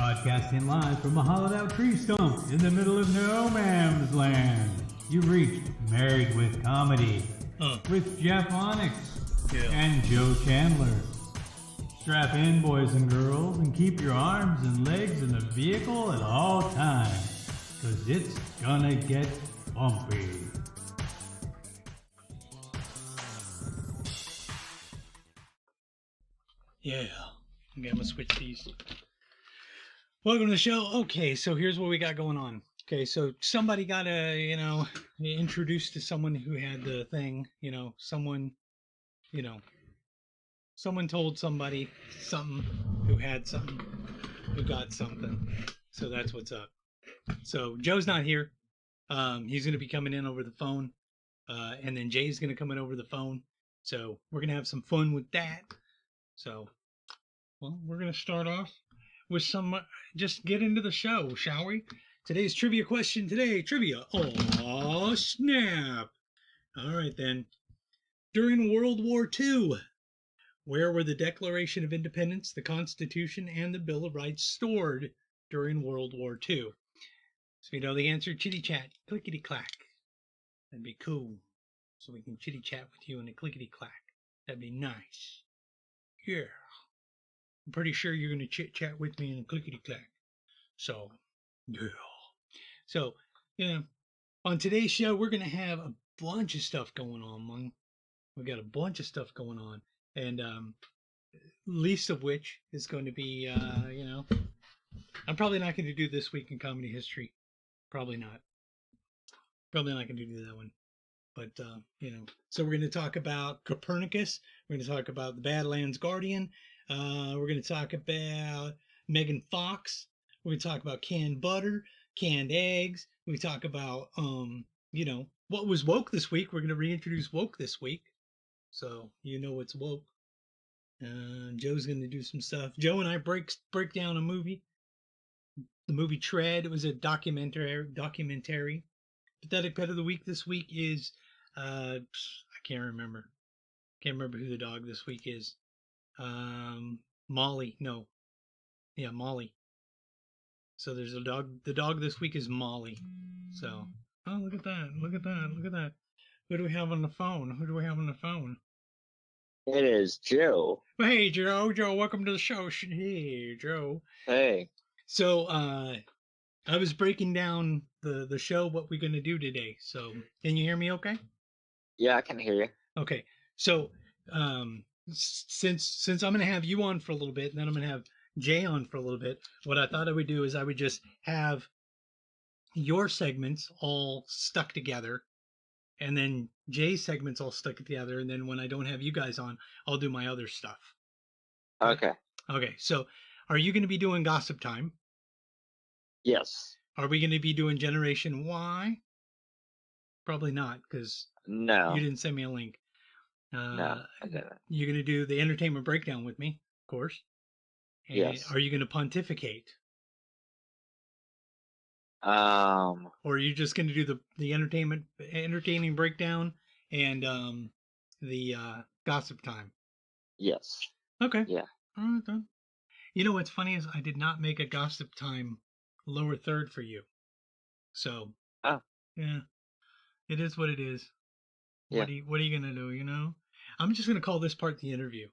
Broadcasting live from a hollowed-out tree stump in the middle of no man's land. You've reached Married with Comedy with Jeff Onyx and Joe Chandler. Strap in, boys and girls, and keep your arms and legs in the vehicle at all times, because it's gonna get bumpy. Yeah. Okay, I'm gonna switch these. Welcome to the show. Okay, so here's what we got going on. Okay, so somebody got introduced to someone who had the thing, someone told somebody something who had something, who got something. So that's what's up. So Joe's not here. He's gonna be coming in over the phone. And then Jay's gonna come in over the phone. So we're gonna have some fun with that. So, well, we're gonna start off with some, just get into the show, shall we? Today's trivia question today, trivia. Oh, snap. All right, then. During World War II, where were the Declaration of Independence, the Constitution, and the Bill of Rights stored during World War II? So if you know the answer, chitty chat, clickety clack. That'd be cool. So we can chitty chat with you in a clickety clack. That'd be nice. Yeah. I'm pretty sure you're going to chit-chat with me in a clickety-clack. So, yeah. So, on today's show, we're going to have a bunch of stuff going on, man. We got a bunch of stuff going on. And least of which is going to be, I'm probably not going to do This Week in Comedy History. Probably not. Probably not going to do that one. But, so we're going to talk about Copernicus. We're going to talk about the Badlands Guardian. We're going to talk about Megan Fox. We're going to talk about canned butter, canned eggs. We talk about, what was woke this week. We're going to reintroduce woke this week. So, what's woke. Joe's going to do some stuff. Joe and I break down a movie. The movie Tread. It was a documentary. Pathetic Pet of the Week this week is, I can't remember. Can't remember who the dog this week is. Molly. No. Yeah, Molly. So there's a dog. The dog this week is Molly. So, oh, look at that. Look at that. Look at that. Who do we have on the phone? It is Joe. Hey, Joe. Welcome to the show. Hey, Joe. Hey. So, I was breaking down the show, what we're going to do today. So, can you hear me okay? Yeah, I can hear you. Okay. So, since I'm going to have you on for a little bit, and then I'm going to have Jay on for a little bit, what I thought I would do is I would just have your segments all stuck together, and then Jay's segments all stuck together, and then when I don't have you guys on, I'll do my other stuff. Okay. Okay. So, are you going to be doing Gossip Time? Yes. Are we going to be doing Generation Y? Probably not, because no, you didn't send me a link. No, I didn't. You're going to do the Entertainment Breakdown with me, of course. And yes. Are you going to pontificate? Or are you just going to do the entertaining breakdown and the Gossip Time? Yes. Okay. Yeah. All right then. You know what's funny is I did not make a Gossip Time lower third for you. So. Oh. Yeah. It is what it is. Yeah. What are you gonna do? I'm just gonna call this part the interview.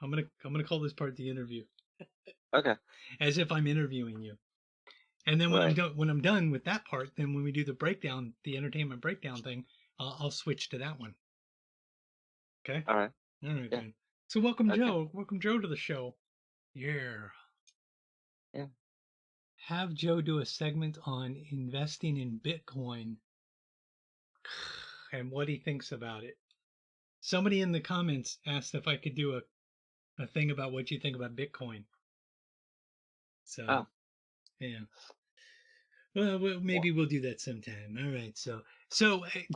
I'm gonna call this part the interview. Okay. As if I'm interviewing you. And then when I'm done with that part, then when we do the breakdown, the entertainment breakdown thing, I'll switch to that one. Okay. All right. Yeah. Then. So welcome, Joe. Welcome, Joe, to the show. Yeah. Yeah. Have Joe do a segment on investing in Bitcoin and what he thinks about it. Somebody in the comments asked if I could do a thing about what you think about Bitcoin. So, yeah. Well, maybe we'll do that sometime. All right. So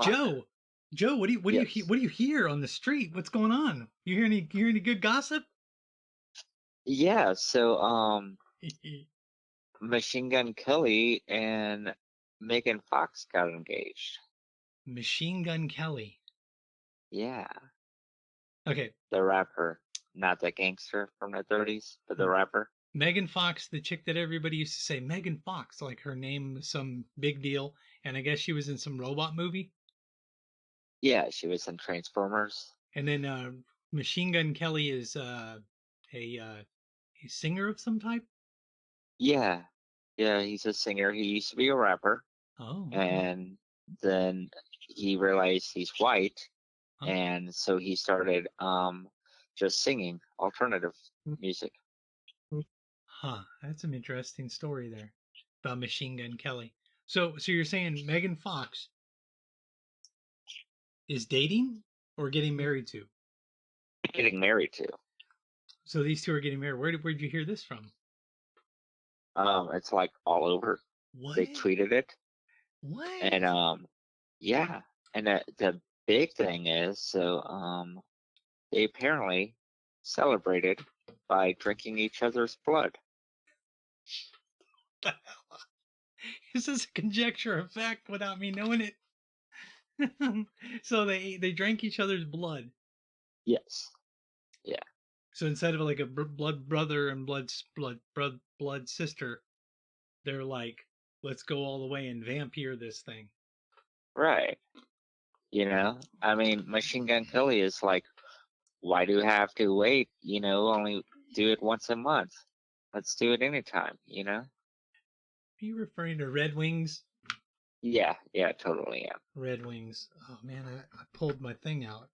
Joe, what do you hear on the street? What's going on? You hear any good gossip? Yeah. So, Machine Gun Kelly and Megan Fox got engaged. Machine Gun Kelly. Yeah. Okay. The rapper, not the gangster from the 30s, but the rapper. Megan Fox, the chick that everybody used to say Megan Fox, like her name was some big deal, and I guess she was in some robot movie. Yeah, she was in Transformers. And then Machine Gun Kelly is a singer of some type. Yeah, yeah, he's a singer. He used to be a rapper, Oh, okay. and then he realized he's white, Huh. and so he started just singing alternative music. Huh, that's an interesting story there about Machine Gun Kelly. So you're saying Megan Fox is dating or getting married to? Getting married to. So these two are getting married. Where'd you hear this from? It's like all over. What? They tweeted it, What? and yeah, and the big thing is, so they apparently celebrated by drinking each other's blood. This is a conjecture of fact without me knowing it. So they drank each other's blood. Yes. Yeah. So instead of like a blood brother and blood sister, they're like, let's go all the way and vampire this thing. Right. You know, I mean, Machine Gun Kelly is like, why do you have to wait? You know, only do it once a month. Let's do it anytime, you know? Are you referring to Red Wings? Yeah, totally am. Red Wings. Oh man, I pulled my thing out.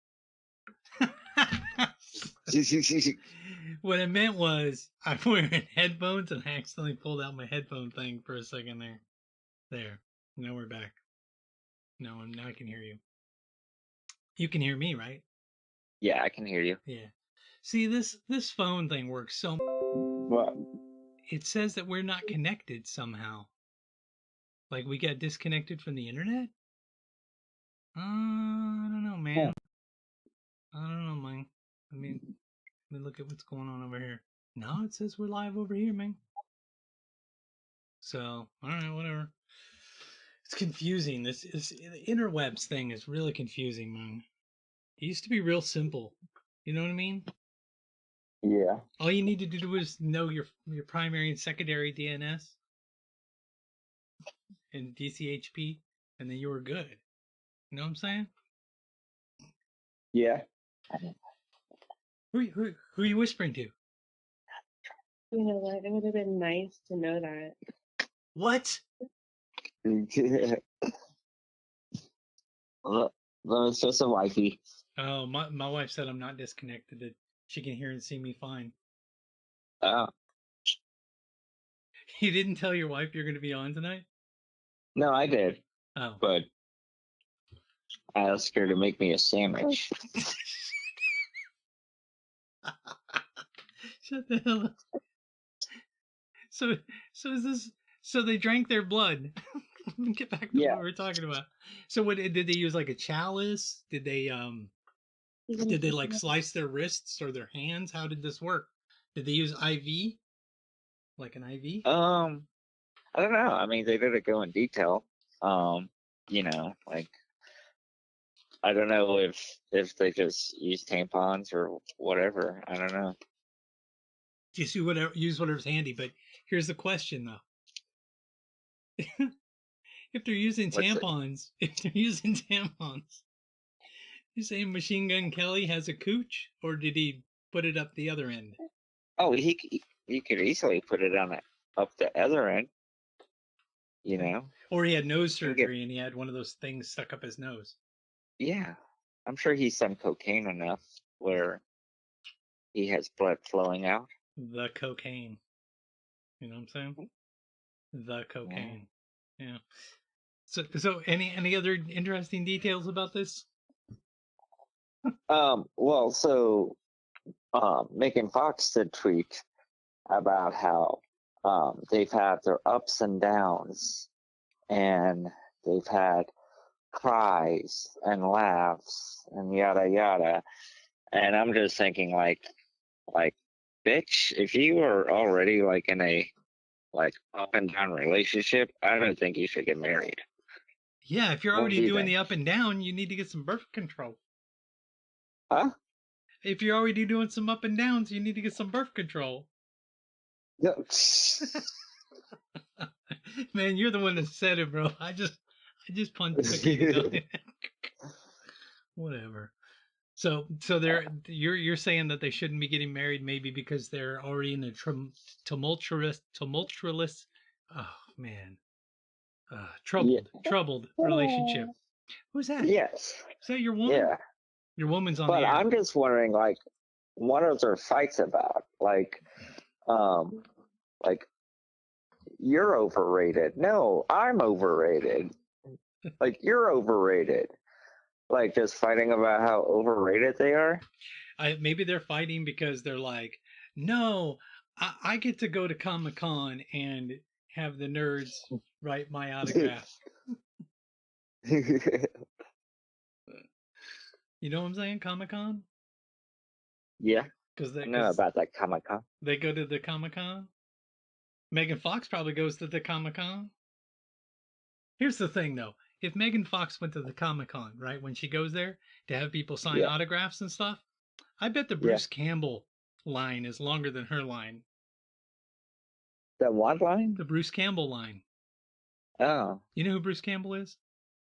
What I meant was I'm wearing headphones and I accidentally pulled out my headphone thing for a second there. There. Now we're back. Now I can hear you. You can hear me, right? Yeah, I can hear you. Yeah. See, this phone thing works so. What? It says that we're not connected somehow. Like we got disconnected from the internet. I don't know, man. I don't know, man. I mean, let me look at what's going on over here. No, it says we're live over here, man. So, all right, whatever. It's confusing. This the interwebs thing is really confusing, man. It used to be real simple. You know what I mean? Yeah. All you need to do is know your primary and secondary DNS and DCHP, and then you were good. You know what I'm saying? Yeah. Who are you whispering to? You know what? It would have been nice to know that. What? Well, it's just a wifey. Oh, my wife said I'm not disconnected. That she can hear and see me fine. Oh. You didn't tell your wife you're going to be on tonight? No, I did. Oh. But I asked her to make me a sandwich. Shut the hell up. So is this? So they drank their blood. Let me get back to what we were talking about. So what did they use? Like a chalice? Did they like slice their wrists or their hands? How did this work? Did they use IV? Like an IV? I don't know. I mean, they didn't go in detail. You know, like I don't know if they just use tampons or whatever. I don't know. Just use whatever's handy. But here's the question, though. If they're using tampons, you saying Machine Gun Kelly has a cooch, or did he put it up the other end? Oh, he could easily put it on up the other end. You know. Or he had nose surgery and he had one of those things stuck up his nose. Yeah, I'm sure he's done cocaine enough where he has blood flowing out. The cocaine. You know what I'm saying? The cocaine. Yeah. So any other interesting details about this? Well, so Megan Fox did tweet about how they've had their ups and downs, and they've had cries and laughs and yada yada. And I'm just thinking like, bitch, if you are already like in a like up and down relationship, I don't think you should get married. Yeah, if you're already doing the up and down, you need to get some birth control. Huh? If you're already doing some up and downs, you need to get some birth control. No. Man, you're the one that said it, bro. I just took you. Whatever. So you're saying that they shouldn't be getting married, maybe because they're already in a tumultuous. Oh man, troubled relationship. Who's that? Yes. Is that your woman? Yeah. Your woman's on But the air. I'm just wondering, like, what are their fights about? Like, you're overrated. No, I'm overrated. Like, you're overrated. Like, just fighting about how overrated they are. Maybe they're fighting because they're like, no, I get to go to Comic-Con and have the nerds write my autograph. You know what I'm saying? Comic-Con? Yeah. Because I know about that Comic-Con. They go to the Comic-Con. Megan Fox probably goes to the Comic-Con. Here's the thing, though. If Megan Fox went to the Comic-Con, right, when she goes there to have people sign autographs and stuff, I bet the Bruce Campbell line is longer than her line. The what line? The Bruce Campbell line. Oh. You know who Bruce Campbell is?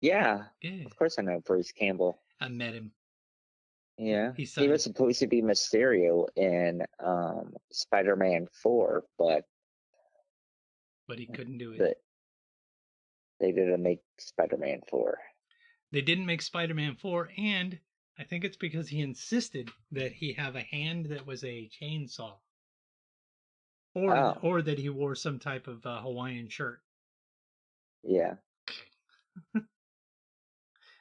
Yeah. Yeah. Of course I know Bruce Campbell. I met him. Yeah. He was supposed to be Mysterio in Spider-Man 4, but he couldn't do it. They didn't make Spider-Man 4. They didn't make Spider-Man 4, and I think it's because he insisted that he have a hand that was a chainsaw. Or that he wore some type of Hawaiian shirt. Yeah.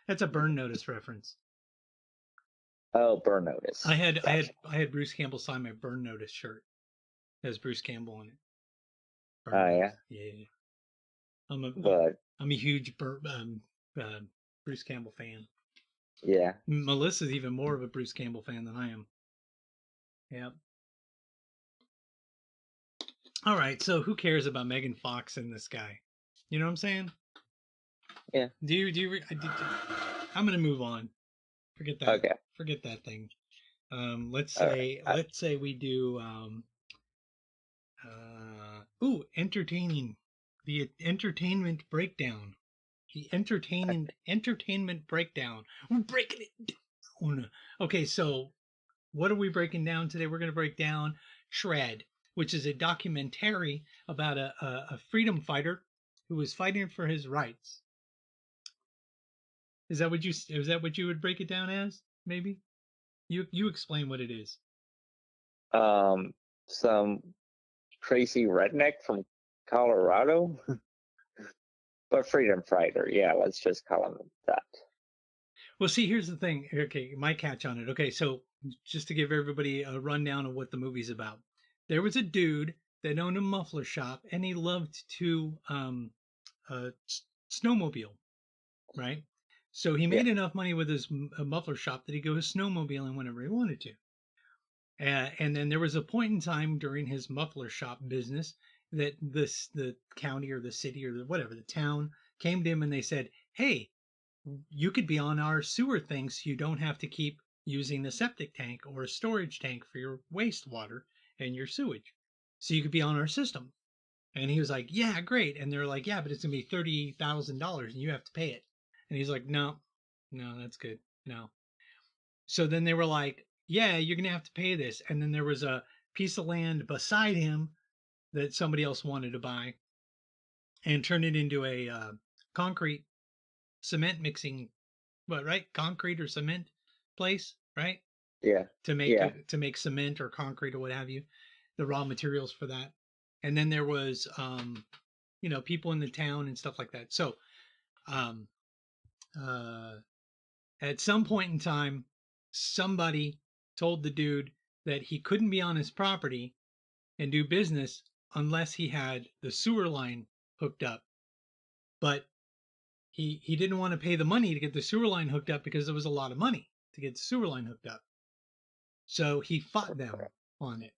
That's a Burn Notice reference. Oh, Burn Notice. I had Bruce Campbell sign my Burn Notice shirt. It has Bruce Campbell on it. Yeah. Yeah. I'm a huge Bruce Campbell fan. Yeah. Melissa's even more of a Bruce Campbell fan than I am. Yep. All right, so who cares about Megan Fox and this guy? You know what I'm saying? Yeah. I'm gonna move on. Forget that. Okay. Forget that thing. Let's say we do entertaining. The entertainment breakdown. The entertainment breakdown. We're breaking it down. Okay, so what are we breaking down today? We're gonna break down Shred, which is a documentary about a freedom fighter who was fighting for his rights. Is that what you would break it down as? Maybe you explain what it is. Some crazy redneck from Colorado, but freedom fighter. Yeah, let's just call him that. Well, see, here's the thing. Okay, my catch on it. Okay, so just to give everybody a rundown of what the movie's about. There was a dude that owned a muffler shop, and he loved to snowmobile, right? So he made enough money with his muffler shop that he goes snowmobiling whenever he wanted to. And then there was a point in time during his muffler shop business that the county or the city or whatever, the town came to him and they said, hey, you could be on our sewer thing so you don't have to keep using a septic tank or a storage tank for your wastewater and your sewage. So you could be on our system. And he was like, yeah, great. And they're like, yeah, but it's going to be $30,000 and you have to pay it. And he's like, no, that's good. No. So then they were like, yeah, you're going to have to pay this. And then there was a piece of land beside him that somebody else wanted to buy and turn it into a concrete cement mixing, right? Concrete or cement place, right? Yeah. To make cement or concrete or what have you, the raw materials for that. And then there was, people in the town and stuff like that. So, at some point in time, somebody told the dude that he couldn't be on his property and do business unless he had the sewer line hooked up. But he didn't want to pay the money to get the sewer line hooked up because there was a lot of money to get the sewer line hooked up. So he fought them on it.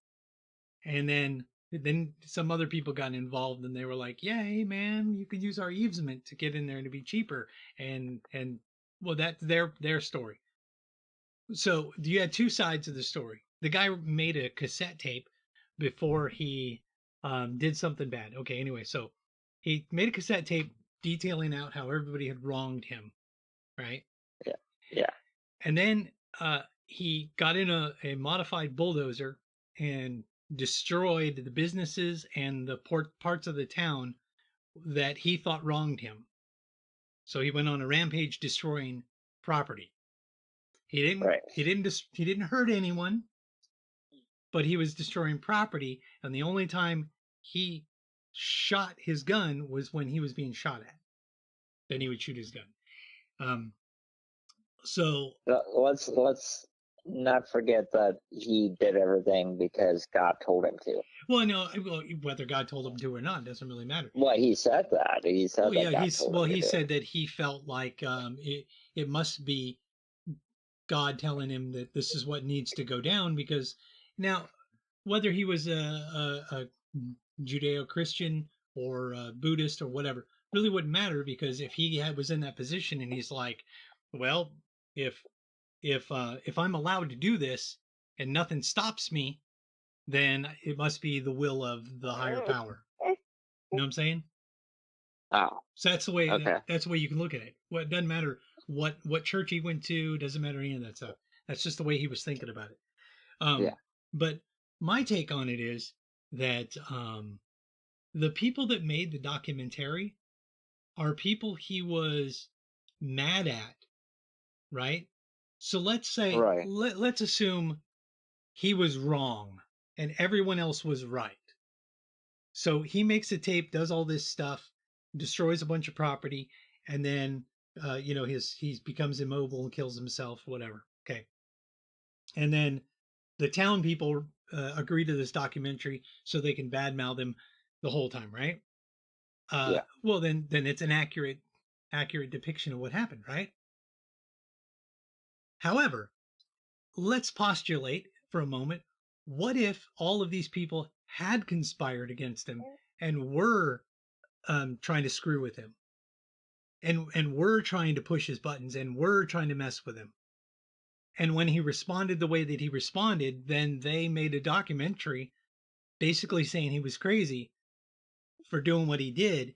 And then some other people got involved and they were like, yeah, hey man, you could use our easement to get in there to be cheaper. And well, that's their story. So you had two sides of the story. The guy made a cassette tape before he did something bad. Okay, anyway, so he made a cassette tape detailing out how everybody had wronged him, right? Yeah. Yeah. And then he got in a modified bulldozer and destroyed the businesses and the parts of the town that he thought wronged him. So he went on a rampage destroying property. Right. He didn't hurt anyone, but he was destroying property, and the only time he shot his gun was when he was being shot at. Then he would shoot his gun. So Let's not forget that he did everything because God told him to. well, no, whether God told him to or not doesn't really matter. Well, he said that. He said Oh yeah, God told him to he do said it. that he felt like it must be God telling him that this is what needs to go down, because now whether he was a Judeo-Christian or a Buddhist or whatever really wouldn't matter, because if he was in that position and he's like, well, if if I'm allowed to do this and nothing stops me, then it must be the will of the higher power. You know what I'm saying? Oh, So that's the way okay. that's the way you can look at it. Well, it doesn't matter what church he went to, doesn't matter any of that stuff. That's just the way he was thinking about it. Yeah. But my take on it is that the people that made the documentary are people he was mad at, right? So let's say Right. let's assume he was wrong and everyone else was right. So he makes a tape, does all this stuff, destroys a bunch of property, and then he becomes immobile and kills himself, whatever. Okay, and then the town people agree to this documentary so they can badmouth him the whole time, right? Yeah. Well, then it's an accurate depiction of what happened, right? However, let's postulate for a moment, what if all of these people had conspired against him and were trying to screw with him, and were trying to push his buttons and were trying to mess with him? And when he responded the way that he responded, then they made a documentary basically saying he was crazy for doing what he did,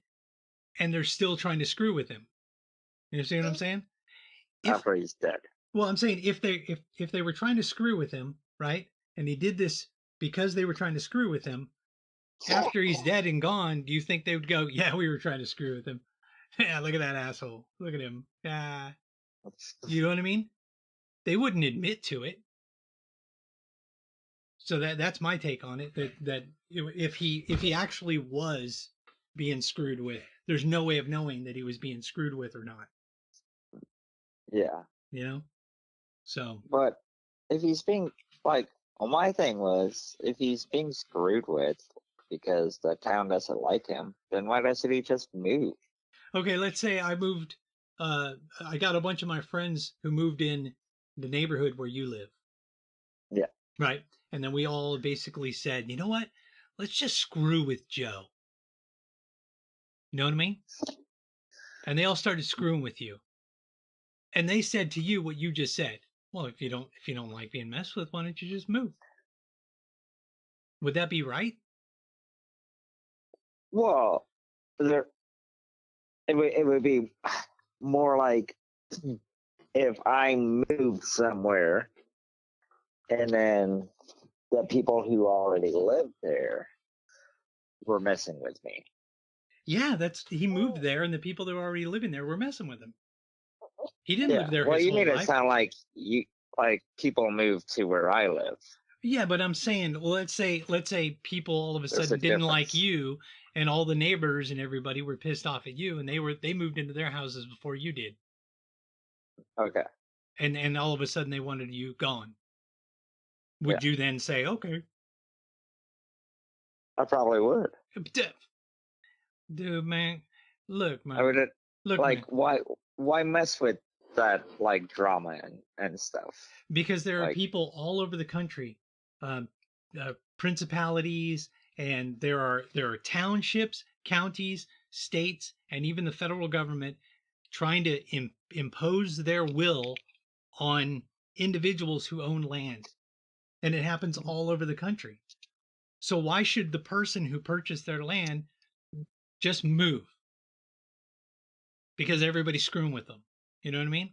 and they're still trying to screw with him. You understand what I'm saying? After he's dead. Well, I'm saying if they were trying to screw with him, right, and he did this because they were trying to screw with him, after he's dead and gone, do you think they would go, yeah, we were trying to screw with him? Yeah, look at that asshole. Look at him. Yeah. You know what I mean? They wouldn't admit to it. So that's my take on it. That if he actually was being screwed with, there's no way of knowing that he was being screwed with or not. Yeah. You know? So But if he's being like, well, my thing was, if he's being screwed with because the town doesn't like him, then why doesn't he just move? okay, let's say I moved. I got a bunch of my friends who moved in the neighborhood where you live. Yeah. Right. And then we all basically said, you know what? Let's just screw with Joe. You know what I mean? And they all started screwing with you. And they said to you what you just said. Well, if you don't like being messed with, why don't you just move? Would that be right? Well, it would be more like if I moved somewhere and then the people who already lived there were messing with me. Yeah, he moved there, and the people that were already living there were messing with him. He didn't live there Well, his you whole made it life. sound like people moved to where I live. Yeah, but I'm saying, well, let's say people all of a There's sudden a didn't like difference. you, and all the neighbors and everybody were pissed off at you, and they moved into their houses before you did, Okay. and all of a sudden they wanted you gone. Yeah. Would you then say, okay, I probably would. dude, man, look, I would man, look, man, why mess with that like drama and stuff? because there are Like, people all over the country, um, principalities, and there are townships, counties, states, and even the federal government trying to impose their will on individuals who own land, and it happens all over the country. So why should the person who purchased their land just move? Because everybody's screwing with them. You know what I mean?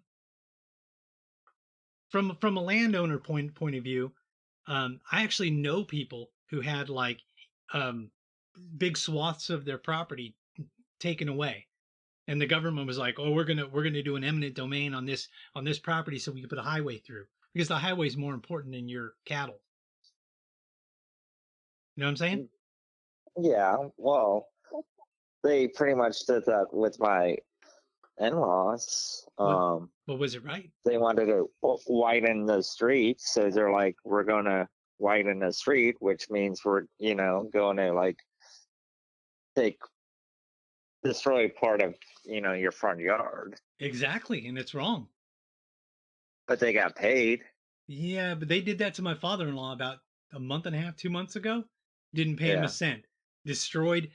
From a landowner point of view, I actually know people who had like um, big swaths of their property taken away, and the government was like, "Oh, we're gonna do an eminent domain on this property so we can put a highway through because the highway is more important than your cattle." You know what I'm saying? Yeah, well, they pretty much did that with my in-laws. But was it right? They wanted to widen the street, so they're like, we're gonna widen the street, which means we're, going to like destroy part of, your front yard. Exactly, and it's wrong. But they got paid. Yeah, but they did that to my father-in-law about a month and a half, 2 months ago. Didn't pay him a cent. Destroyed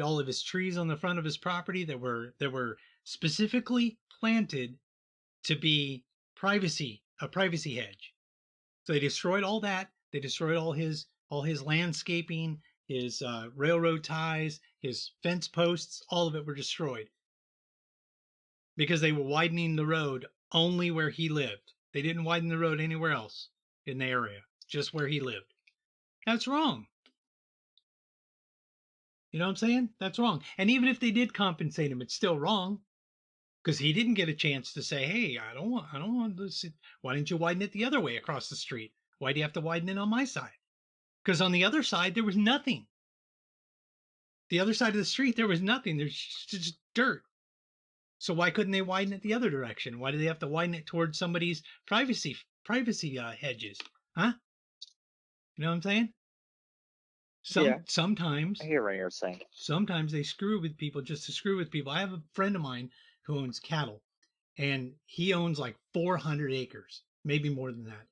all of his trees on the front of his property that were specifically planted to be a privacy hedge. So they destroyed all that. They destroyed all his landscaping, his railroad ties, his fence posts. All of it were destroyed because they were widening the road only where he lived. They didn't widen the road anywhere else in the area, just where he lived. That's wrong. You know what I'm saying? That's wrong. And even if they did compensate him, it's still wrong because he didn't get a chance to say, "Hey, I don't want this. Why didn't you widen it the other way across the street? Why do you have to widen it on my side?" Because on the other side there was nothing. The other side of the street there was nothing. There's just dirt. So why couldn't they widen it the other direction? Why do they have to widen it towards somebody's privacy hedges? Huh? You know what I'm saying? Sometimes I hear what you're saying. Sometimes they screw with people just to screw with people. I have a friend of mine who owns cattle, and he owns like 400 acres, maybe more than that.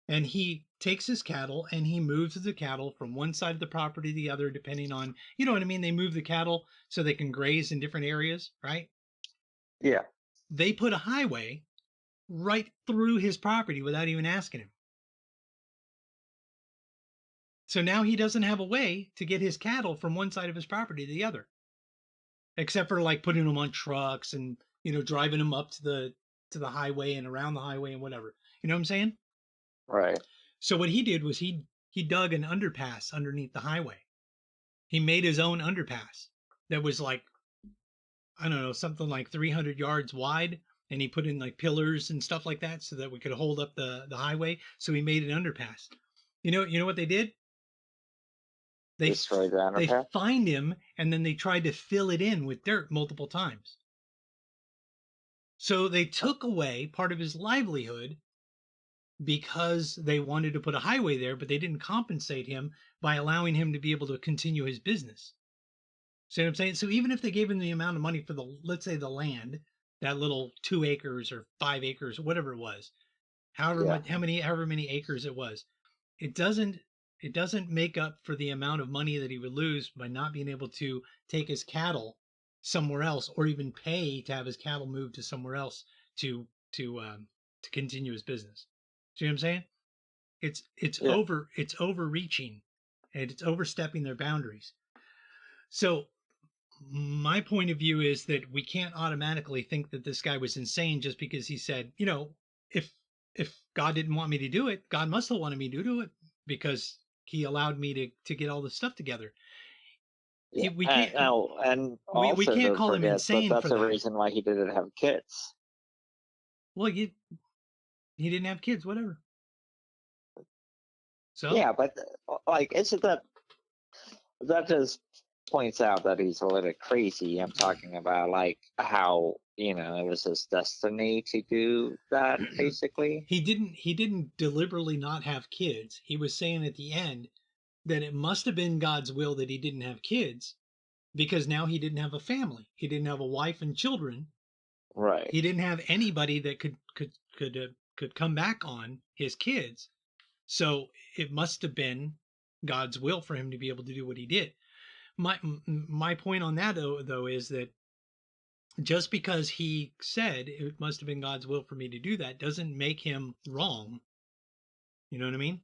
And he takes his cattle and he moves the cattle from one side of the property to the other, depending on, you know what I mean? They move the cattle so they can graze in different areas, right? Yeah. They put a highway right through his property without even asking him. So now he doesn't have a way to get his cattle from one side of his property to the other, except for like putting them on trucks and, driving them up to the highway and around the highway and whatever. You know what I'm saying? Right. So what he did was he dug an underpass underneath the highway. He made his own underpass that was like, I don't know, something like 300 yards wide, and he put in like pillars and stuff like that so that we could hold up the highway. So he made an underpass. You know what they did? Destroy the They underpass. fined him, and then they tried to fill it in with dirt multiple times. So they took away part of his livelihood because they wanted to put a highway there, but they didn't compensate him by allowing him to be able to continue his business. See what I'm saying? So even if they gave him the amount of money for let's say the land, that little 2 acres or 5 acres, whatever it was, however many acres it was, it doesn't make up for the amount of money that he would lose by not being able to take his cattle somewhere else or even pay to have his cattle moved to somewhere else to continue his business. See what I'm saying? It's overreaching and it's overstepping their boundaries. So my point of view is that we can't automatically think that this guy was insane just because he said, if God didn't want me to do it, God must have wanted me to do it because he allowed me to get all this stuff together. Yeah. We can't and we also can't don't call him forget insane that's for the that. reason why he didn't have kids. Well, he didn't have kids, whatever. So Yeah, but like, isn't that just points out that he's a little bit crazy? I'm talking about like how it was his destiny to do that, basically. he didn't deliberately not have kids. He was saying at the end that it must have been God's will that he didn't have kids because now he didn't have a family. He didn't have a wife and children. Right. He didn't have anybody that could come back on his kids. So it must have been God's will for him to be able to do what he did. My point on that though is that just because he said it must have been God's will for me to do that doesn't make him wrong. You know what I mean?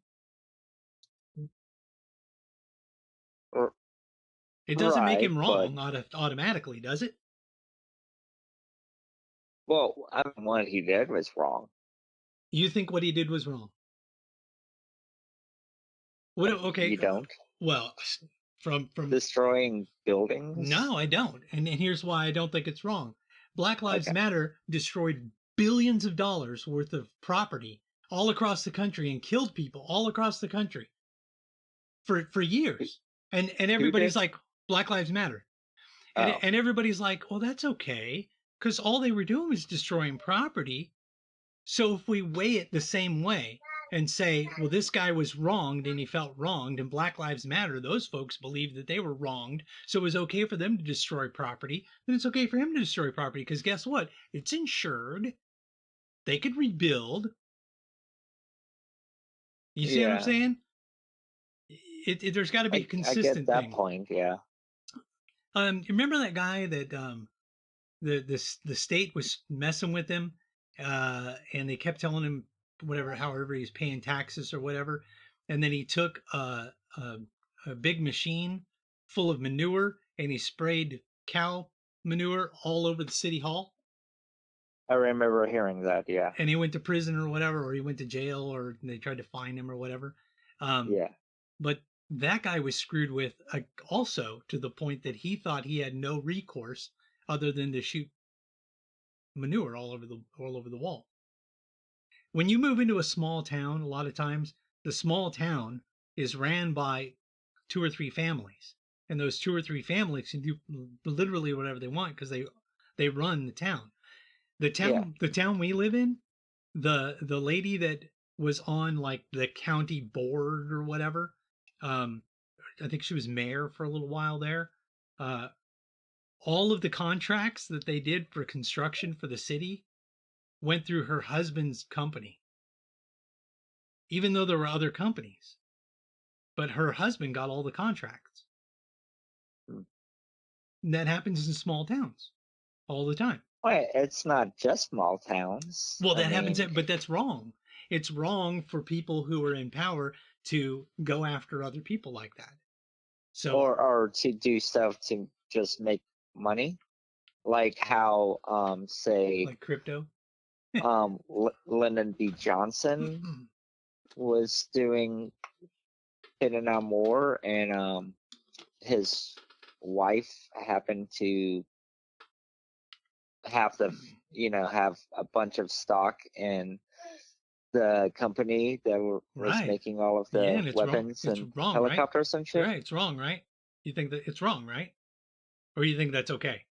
It doesn't make Right, him but wrong automatically, does it? well, I mean, what he did was wrong. You think what he did was wrong? What? Okay. You don't Well, from destroying buildings. no, I don't. And here's why I don't think it's wrong. Black Lives Okay. Matter destroyed billions of dollars worth of property all across the country and killed people all across the country for years. And everybody's did? like, Black Lives Matter. Oh, And everybody's like, well, that's okay, because all they were doing was destroying property. So if we weigh it the same way and say, well, this guy was wronged and he felt wronged, and Black Lives Matter, those folks believed that they were wronged, so it was okay for them to destroy property, then it's okay for him to destroy property, because guess what? It's insured. They could rebuild. You see what I'm yeah. saying? There's got to be a I consistent get that thing. point. Yeah. You remember that guy that the state was messing with him, and they kept telling him however he's paying taxes or whatever, and then he took a big machine full of manure and he sprayed cow manure all over the city hall, I remember hearing that. Yeah. and he went to prison or whatever, or he went to jail, or they tried to fine him or whatever. Yeah. But that guy was screwed with also, to the point that he thought he had no recourse other than to shoot manure all over the wall. When you move into a small town, a lot of times the small town is ran by 2 or 3 families, and those 2 or 3 families can do literally whatever they want because they run the town. The town we live in, the lady that was on like the county board or whatever, I think she was mayor for a little while there. All of the contracts that they did for construction for the city went through her husband's company, even though there were other companies. But her husband got all the contracts. And that happens in small towns all the time. Well, it's not just small towns. Well, that happens, but that's wrong. It's wrong for people who are in power to go after other people like that. So, or to do stuff to just make money, like how say like crypto. Lyndon B. Johnson was doing Hidden Out More, and his wife happened to have have a bunch of stock in the company that was Right. making all of the and it's weapons wrong. It's and wrong, helicopters and shit. Right. It's wrong, right? You think that it's wrong, right? Or you think that's okay?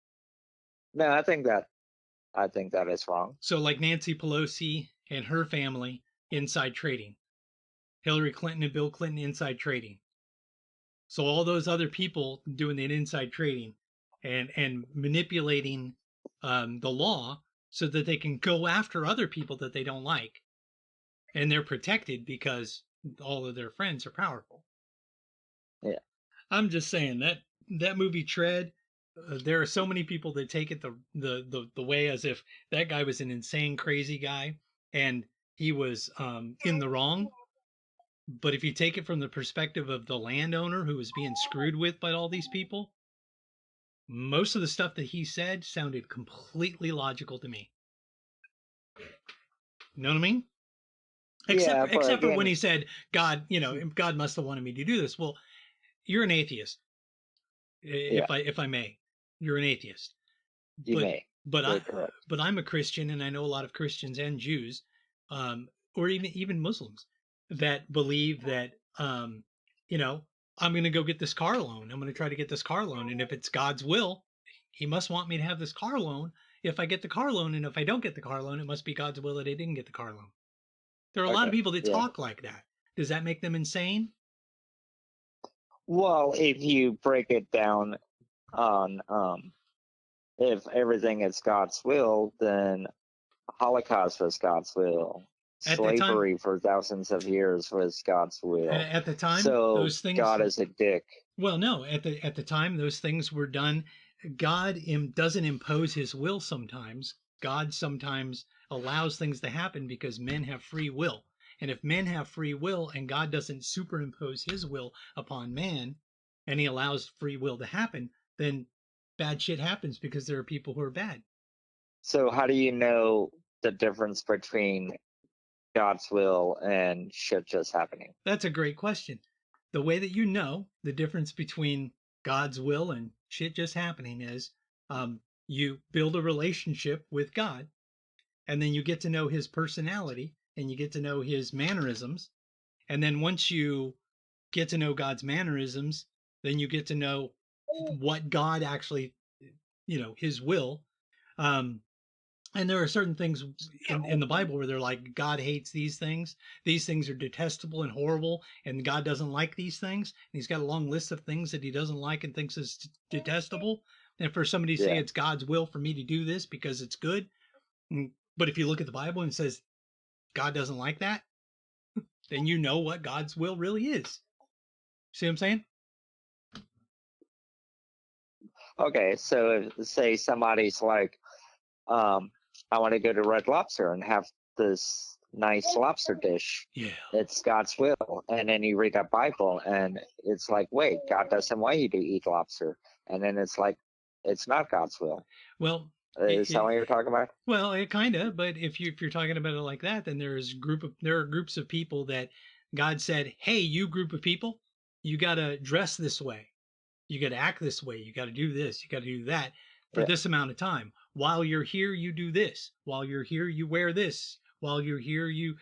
No, I think that is wrong. So, like Nancy Pelosi and her family, inside trading. Hillary Clinton and Bill Clinton, inside trading. So all those other people doing the inside trading and manipulating the law so that they can go after other people that they don't like, and they're protected because all of their friends are powerful. Yeah, I'm just saying that movie Tread. There are so many people that take it the way as if that guy was an insane, crazy guy, and he was in the wrong. But if you take it from the perspective of the landowner who was being screwed with by all these people, most of the stuff that he said sounded completely logical to me. You know what I mean? Except for when he said, God, God must have wanted me to do this. Well, you're an atheist. If I may, you're an atheist. You may. But I'm a Christian, and I know a lot of Christians and Jews, or even Muslims, that believe that I'm going to go get this car loan. I'm going to try to get this car loan, and if it's God's will, He must want me to have this car loan. If I get the car loan, and if I don't get the car loan, it must be God's will that I didn't get the car loan. There are a lot of people that talk like that. Does that make them insane? Well, if you break it down on if everything is God's will, then Holocaust was God's will. Slavery for thousands of years was God's will. At the time, so those things, God is a dick. Well, no. At the time, those things were done. God doesn't impose His will sometimes. God sometimes allows things to happen because men have free will. And if men have free will and God doesn't superimpose His will upon man, and he allows free will to happen, then bad shit happens because there are people who are bad. So how do you know the difference between God's will and shit just happening? That's a great question. The way that you know the difference between God's will and shit just happening is you build a relationship with God, and then you get to know his personality and you get to know his mannerisms. And then once you get to know God's mannerisms, then you get to know what God actually, his will. Um, and there are certain things in the Bible where they're like, God hates these things. These things are detestable and horrible, and God doesn't like these things. And he's got a long list of things that he doesn't like and thinks is detestable. And for somebody to say it's God's will for me to do this because it's good. But if you look at the Bible and it says God doesn't like that, then you know what God's will really is. See what I'm saying? Okay, so say somebody's like, I want to go to Red Lobster and have this nice lobster dish. Yeah. It's God's will. And then you read that Bible and it's like, wait, God doesn't want you to eat lobster. And then it's like, it's not God's will. Well, is that what you're talking about? Well, it kind of, but if you're talking about it like that, then there are groups of people that God said, "Hey, you group of people, you got to dress this way. You got to act this way. You got to do this. You got to do that for this amount of time. While you're here, you do this. While you're here, you wear this. While you're here, you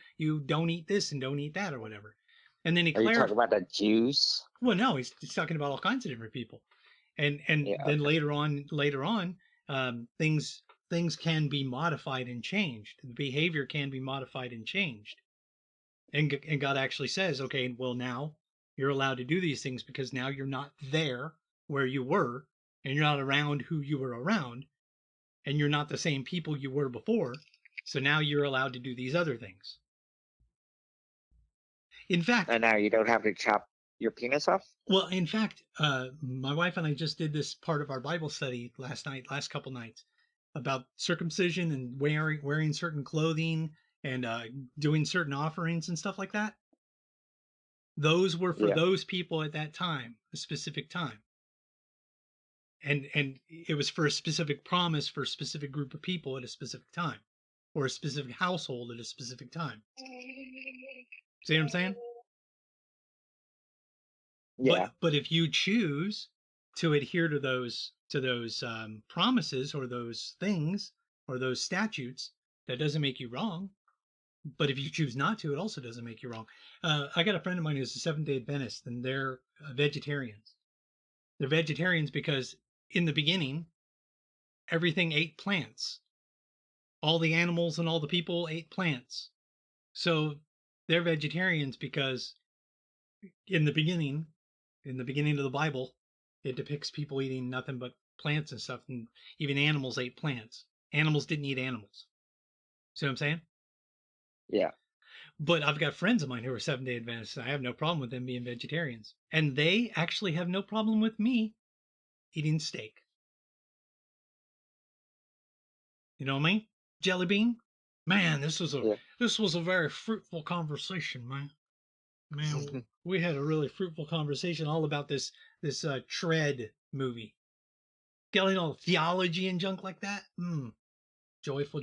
don't eat this and don't eat that or whatever." And then he Are you talking about the Jews? Well, no, he's talking about all kinds of different people. And then later on, things can be modified and changed. The behavior can be modified and changed. And God actually says, okay, well, now you're allowed to do these things because now you're not there where you were, and you're not around who you were around, and you're not the same people you were before. So now you're allowed to do these other things. In fact, and now you don't have to chop your penis off? Well, in fact, my wife and I just did this part of our Bible study last couple nights, about circumcision and wearing certain clothing and doing certain offerings and stuff like that. Those were for those people at that time, a specific time. And it was for a specific promise for a specific group of people at a specific time, or a specific household at a specific time. See what I'm saying? Yeah. But if you choose to adhere to those promises or those things or those statutes, that doesn't make you wrong. But if you choose not to, it also doesn't make you wrong. I got a friend of mine who's a Seventh-day Adventist, and they're vegetarians. They're vegetarians because in the beginning, everything ate plants. All the animals and all the people ate plants. So they're vegetarians because in the beginning of the Bible, it depicts people eating nothing but plants and stuff, and even animals ate plants. Animals didn't eat animals. See what I'm saying? Yeah. But I've got friends of mine who are Seventh-day Adventists, and I have no problem with them being vegetarians. And they actually have no problem with me eating steak. You know what I mean? Jelly bean? Man, this was a very fruitful conversation, man. Man, we had a really fruitful conversation all about this Tread movie. Getting all theology and junk like that. Joyful.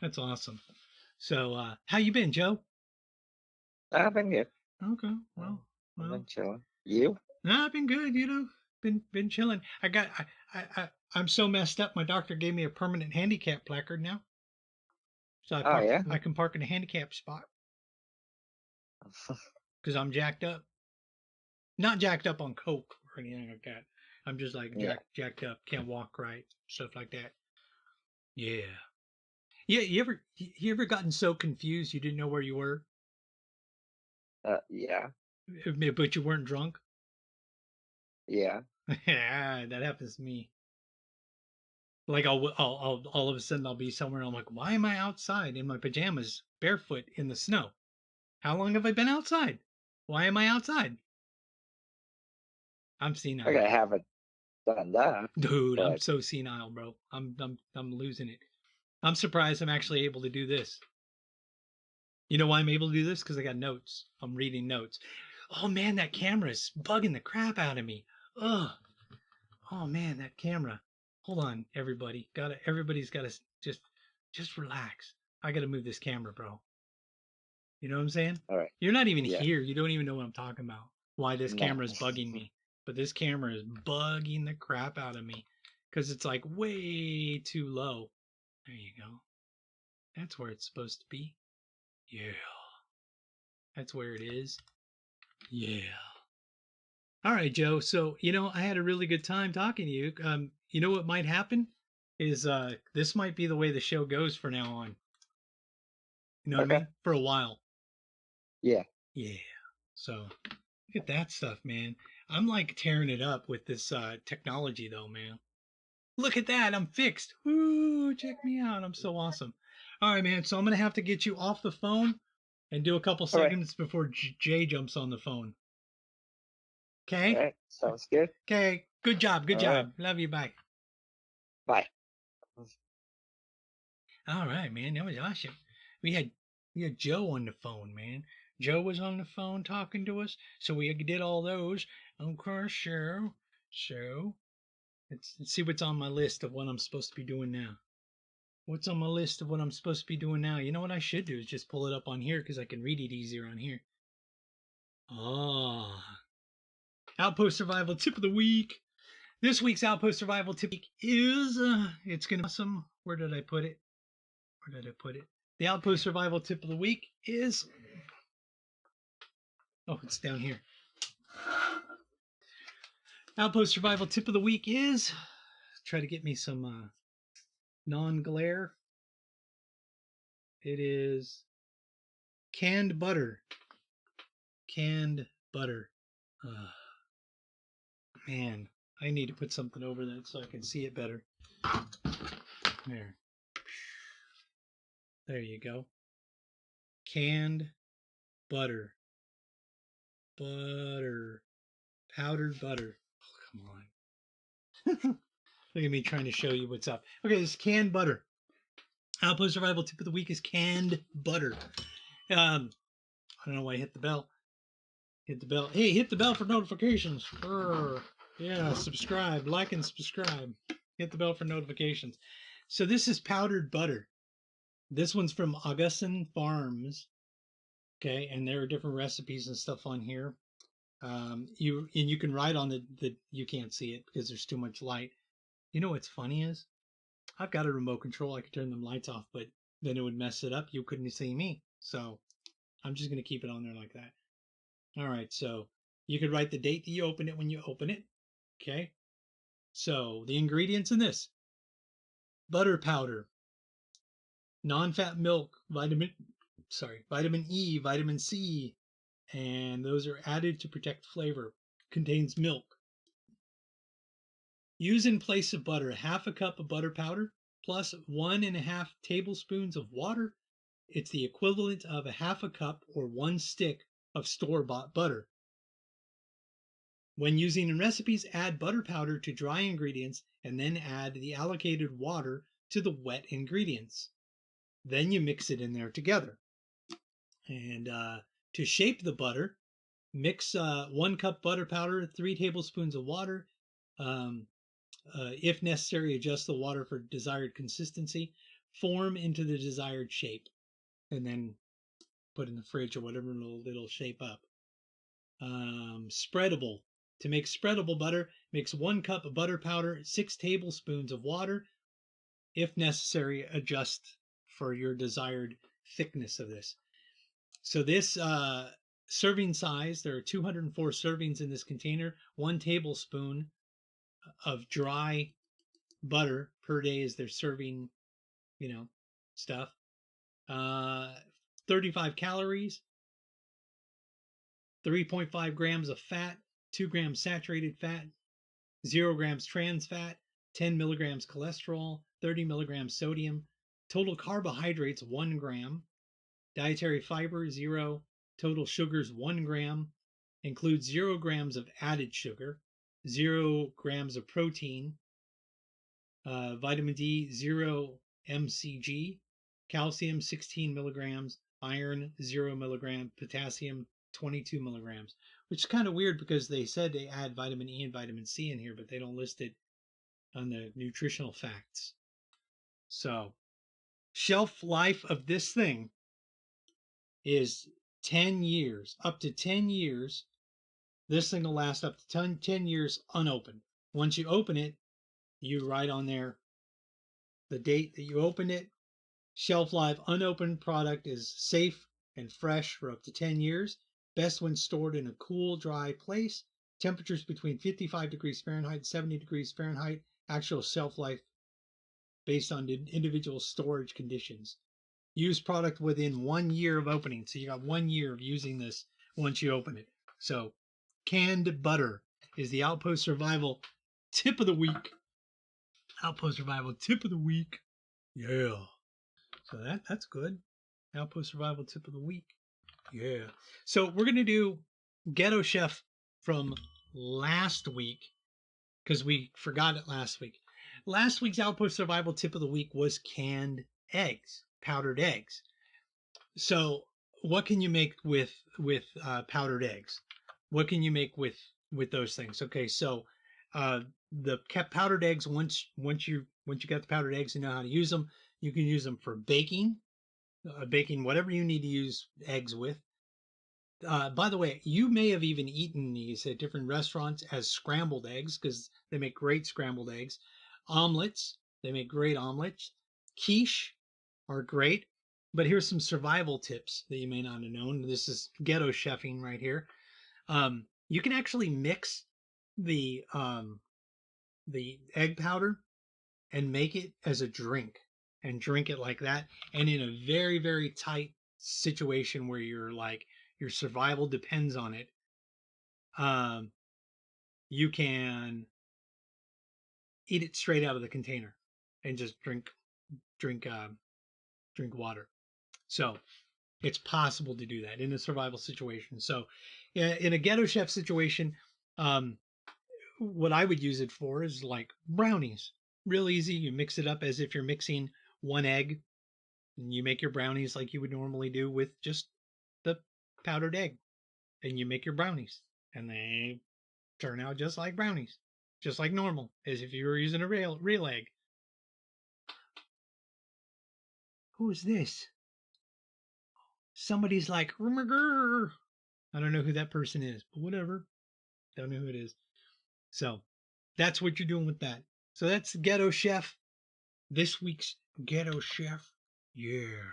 That's awesome. So, how you been, Joe? I've been good. Okay, well, I've been chilling. You? No, I've been good. Been chilling. I'm so messed up. My doctor gave me a permanent handicap placard now, so I can park in a handicap spot because I'm jacked up. Not jacked up on coke or anything like that. I'm just like jacked up, can't walk right, stuff like that. Yeah. Yeah, you ever gotten so confused you didn't know where you were? Yeah. But you weren't drunk? Yeah. Yeah, that happens to me. Like I'll all of a sudden I'll be somewhere and I'm like, why am I outside in my pajamas, barefoot in the snow? How long have I been outside? Why am I outside? I'm senile. Okay, I haven't done that. Dude, I'm so senile, bro. I'm losing it. I'm surprised I'm actually able to do this. You know why I'm able to do this? Because I got notes. I'm reading notes. Oh man, that camera is bugging the crap out of me. Ugh. Oh man, that camera. Hold on, everybody. Everybody's gotta just relax. I gotta move this camera, bro. You know what I'm saying? All right. You're not even Yeah. here. You don't even know what I'm talking about. Why this No. camera is bugging me. But this camera is bugging the crap out of me. Because it's like way too low. There you go. That's where it's supposed to be. Yeah. That's where it is. Yeah. All right, Joe. So, I had a really good time talking to you. You know what might happen is this might be the way the show goes for now on. You know what I mean? For a while. Yeah. Yeah. So, look at that stuff, man. I'm like tearing it up with this technology, though, man. Look at that. I'm fixed. Woo, check me out. I'm so awesome. All right, man. So I'm going to have to get you off the phone and do a couple seconds before Jay jumps on the phone. Okay? All right. Sounds good. Okay. Good job. Good All job. right. Love you. Bye. Bye. All right, man. That was awesome. We had Joe on the phone, man. Joe was on the phone talking to us, so we did all those. Of course, sure. So, let's see what's on my list of what I'm supposed to be doing now. What's on my list of what I'm supposed to be doing now? You know what I should do is just pull it up on here because I can read it easier on here. Outpost Survival Tip of the Week. This week's Outpost Survival Tip is, it's going to be awesome. Where did I put it? The Outpost Survival Tip of the Week is, it's down here. Outpost Survival Tip of the Week is, try to get me some non-glare. It is canned butter. Canned butter. Man, I need to put something over that so I can see it better. There you go. Canned butter. Powdered butter. Oh, come on. Look at me trying to show you what's up. Okay, this is canned butter. Outpost Survival Tip of the Week is canned butter. I don't know why I hit the bell. Hit the bell. Hey, hit the bell for notifications. Yeah, subscribe. Like and subscribe. Hit the bell for notifications. So this is powdered butter. This one's from Augustine Farms. Okay, and there are different recipes and stuff on here. You can write on the you can't see it because there's too much light. You know what's funny is I've got a remote control. I could turn them lights off, but then it would mess it up. You couldn't see me. So I'm just going to keep it on there like that. All right. So you could write the date that you open it when you open it. Okay. So the ingredients in this: butter powder, non-fat milk, vitamin E, vitamin C, and those are added to protect flavor. Contains milk. Use in place of butter half a cup of butter powder plus 1.5 tablespoons of water. It's the equivalent of a half a cup or 1 stick of store-bought butter. When using in recipes, add butter powder to dry ingredients and then add the allocated water to the wet ingredients. Then you mix it in there together. And to shape the butter, mix 1 cup butter powder, 3 tablespoons of water. If necessary, adjust the water for desired consistency. Form into the desired shape. And then put in the fridge or whatever it'll shape up. Spreadable. To make spreadable butter, mix 1 cup of butter powder, 6 tablespoons of water. If necessary, adjust for your desired thickness of this. So this serving size, there are 204 servings in this container. 1 tablespoon of dry butter per day is their serving, stuff. 35 calories, 3.5 grams of fat, 2 grams saturated fat, 0 grams trans fat, 10 milligrams cholesterol, 30 milligrams sodium, total carbohydrates 1 gram, dietary fiber 0, total sugars 1 gram, includes 0 grams of added sugar, 0 grams of protein, vitamin D 0 mcg, calcium 16 milligrams, iron 0 milligram, potassium 22 milligrams. which is kind of weird because they said they add vitamin E and vitamin C in here, but they don't list it on the nutritional facts. So, shelf life of this thing is 10 years, up to 10 years. This thing will last up to 10 years unopened. Once you open it, you write on there the date that you opened it. Shelf life unopened product is safe and fresh for up to 10 years. Best when stored in a cool, dry place. Temperatures between 55 degrees Fahrenheit and 70 degrees Fahrenheit. Actual shelf life based on individual storage conditions. Use product within 1 year of opening. So you got 1 year of using this once you open it. So canned butter is the Outpost Survival Tip of the Week. Outpost Survival Tip of the Week. Yeah. So that's good. Outpost Survival Tip of the Week. Yeah. So we're going to do Ghetto Chef from last week because we forgot it last week. Last week's Outpost Survival Tip of the Week was canned eggs, powdered eggs. So what can you make with powdered eggs? What can you make with those things? Okay, so the powdered eggs, once you got the powdered eggs and know how to use them, you can use them for baking, whatever you need to use eggs with. By the way, you may have even eaten these at different restaurants as scrambled eggs because they make great scrambled eggs. Omelets, they make great omelets. Quiche are great. But here's some survival tips that you may not have known. This is ghetto chefing right here. You can actually mix the egg powder and make it as a drink and drink it like that. And in a very, very tight situation where you're like, your survival depends on it, you can eat it straight out of the container and just drink water. So it's possible to do that in a survival situation. So in a ghetto chef situation, what I would use it for is like brownies. Real easy. You mix it up as if you're mixing one egg. And you make your brownies like you would normally do with just the powdered egg. And you make your brownies. And they turn out just like brownies. Just like normal. As if you were using a real egg. Who is this? Somebody's like, "Rummer." I don't know who that person is, but whatever. Don't know who it is. So that's what you're doing with that. So that's Ghetto Chef. This week's Ghetto Chef. Yeah.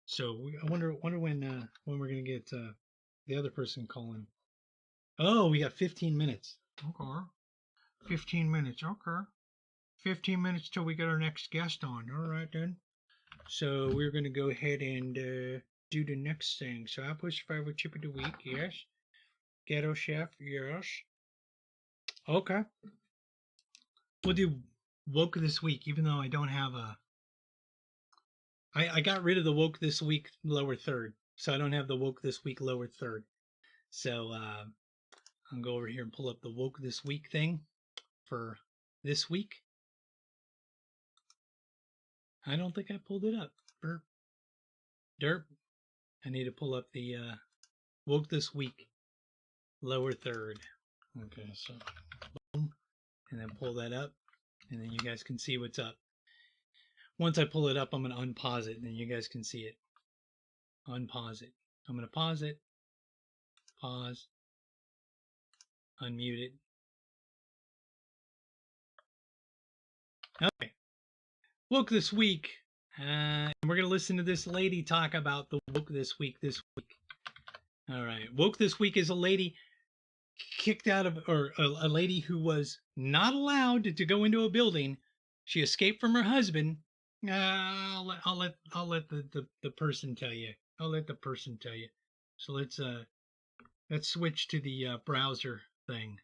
So I wonder when we're gonna get the other person calling. Oh, we got 15 minutes. Okay. 15 minutes. Okay. 15 minutes till we get our next guest on. All right then. So we're gonna go ahead and do the next thing. So Outpost Survival Tip of the Week. Yes. Ghetto Chef. Yes. Okay. We'll do woke this week, even though I don't have a. I got rid of the woke this week lower third, so I don't have the woke this week lower third. So I'll go over here and pull up the woke this week thing for this week. I don't think I pulled it up. Burp. Derp. I need to pull up the woke this week lower third. Okay, so boom, and then pull that up, and then you guys can see what's up. Once I pull it up, I'm going to unpause it, and then you guys can see it. Unpause it. I'm going to pause it. Pause. Unmute it. Okay. Woke this week. And we're going to listen to this lady talk about the woke this week. All right. Woke this week is a lady kicked out of, or a lady who was not allowed to go into a building. She escaped from her husband. I'll let the person tell you. I'll let the person tell you. So let's switch to the browser thing.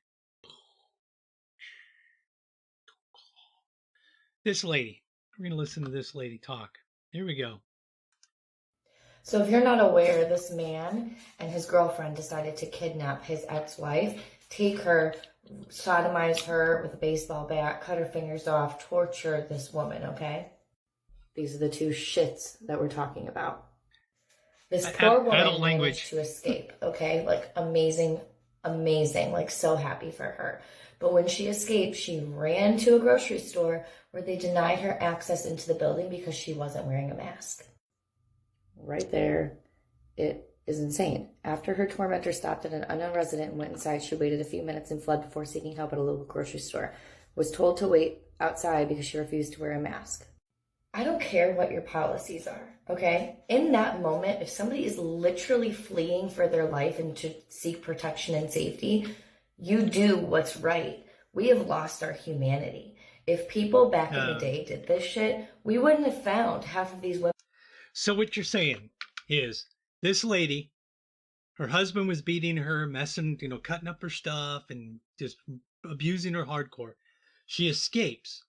This lady. We're gonna listen to this lady talk. Here we go. So if you're not aware, this man and his girlfriend decided to kidnap his ex-wife, take her, sodomize her with a baseball bat, cut her fingers off, torture this woman, okay? These are the two shits that we're talking about. This poor woman managed to escape, okay? Like, amazing Amazing, like so happy for her. But when she escaped, she ran to a grocery store where they denied her access into the building because she wasn't wearing a mask. Right there, it is insane. After her tormentor stopped at an unknown resident and went inside, she waited a few minutes and fled before seeking help at a local grocery store. Was told to wait outside because she refused to wear a mask. I don't care what your policies are, okay? In that moment, if somebody is literally fleeing for their life and to seek protection and safety, you do what's right. We have lost our humanity. If people back in the day did this shit, we wouldn't have found half of these women. So what you're saying is this lady, her husband was beating her, messing, cutting up her stuff and just abusing her hardcore. She escapes,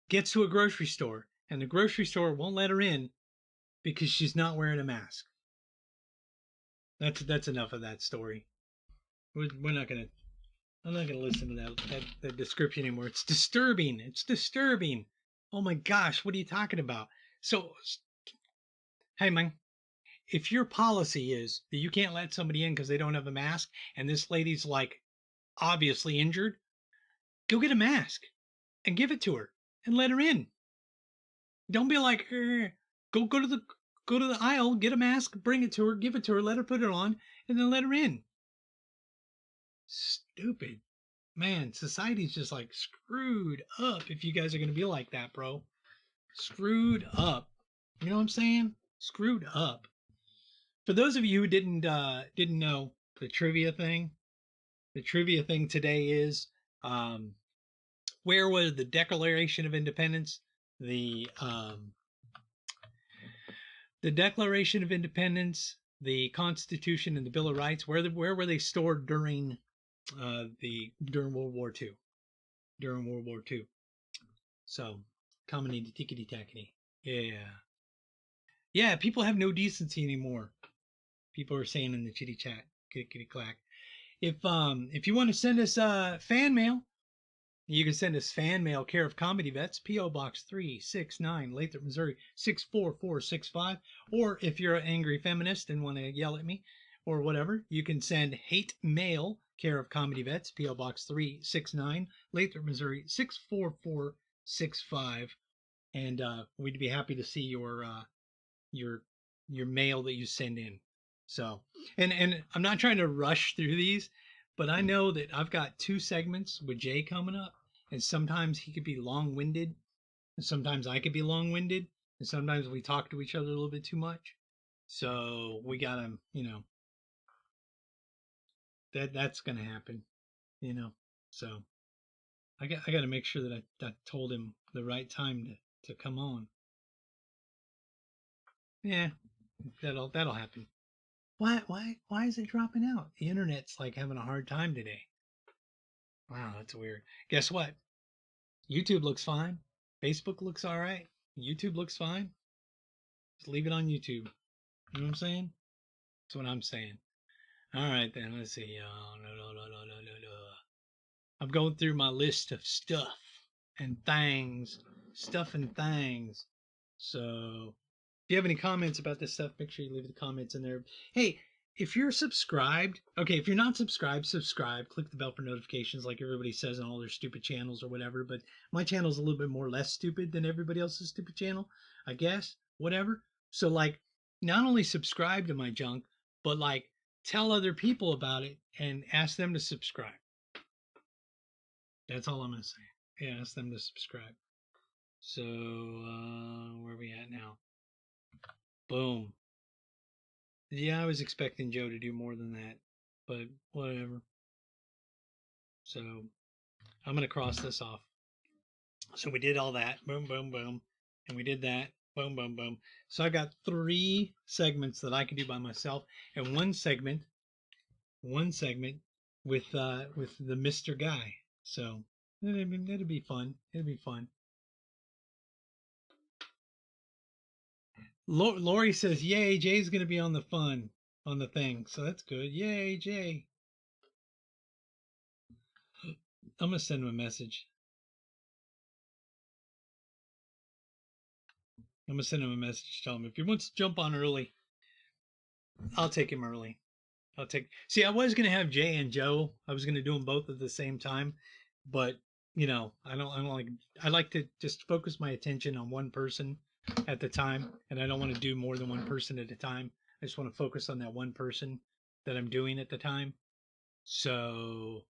gets to a grocery store, and the grocery store won't let her in because she's not wearing a mask. That's enough of that story. I'm not gonna listen to that description anymore. It's disturbing. It's disturbing. Oh my gosh, what are you talking about? So, hey man, if your policy is that you can't let somebody in because they don't have a mask, and this lady's like obviously injured, go get a mask and give it to her and let her in. Don't be like, go to the aisle, get a mask, bring it to her, give it to her, let her put it on, and then let her in. Stupid. Man, society's just like screwed up if you guys are going to be like that, bro. Screwed up. You know what I'm saying? Screwed up. For those of you who didn't know the trivia thing today is where was the Declaration of Independence? The Declaration of Independence, the Constitution, and the Bill of Rights. Where were they stored during World War II? During World War II. So, comedy tickety tackety. Yeah. People have no decency anymore. People are saying in the chitty chat, kitty clack. If you want to send us fan mail, you can send us fan mail, care of Comedy Vets, P.O. Box 369, Lathrop, Missouri 64465. Or if you're an angry feminist and want to yell at me or whatever, you can send hate mail, care of Comedy Vets, P.O. Box 369, Lathrop, Missouri 64465. And we'd be happy to see your mail that you send in. So, and I'm not trying to rush through these, but I know that I've got 2 segments with Jay coming up, and sometimes he could be long-winded, and sometimes I could be long-winded, and sometimes we talk to each other a little bit too much. So we gotta, that's gonna happen, So I got to make sure that I told him the right time to come on. Yeah, that'll happen. Why is it dropping out? The internet's like having a hard time today. Wow, that's weird. Guess what? YouTube looks fine. Facebook looks all right. YouTube looks fine. Just leave it on YouTube. You know what I'm saying? That's what I'm saying. All right, then. Let's see. I'm going through my list of stuff and things. Stuff and things. So, if you have any comments about this stuff, make sure you leave the comments in there. Hey, if you're subscribed, okay, if you're not subscribed, subscribe. Click the bell for notifications like everybody says on all their stupid channels or whatever. But my channel's a little bit more less stupid than everybody else's stupid channel, I guess. Whatever. So, like, not only subscribe to my junk, but, like, tell other people about it and ask them to subscribe. That's all I'm going to say. Yeah, ask them to subscribe. So, where are we at now? Boom. Yeah, I was expecting Joe to do more than that, but whatever. So, I'm going to cross this off. So we did all that. Boom, boom, boom. And we did that. Boom, boom, boom. So I got 3 segments that I can do by myself, and one segment with the Mr. Guy. So it'll be fun. It'll be fun. Lori says, "Yay, Jay's gonna be on the thing." So that's good. Yay, Jay. I'm gonna send him a message. Tell him if he wants to jump on early, I'll take him early. I'll take. See, I was gonna have Jay and Joe. I was gonna do them both at the same time, but you know, I don't like. I like to just focus my attention on one person at the time, and I don't want to do more than one person at a time. I just want to focus on that one person that I'm doing at the time. So,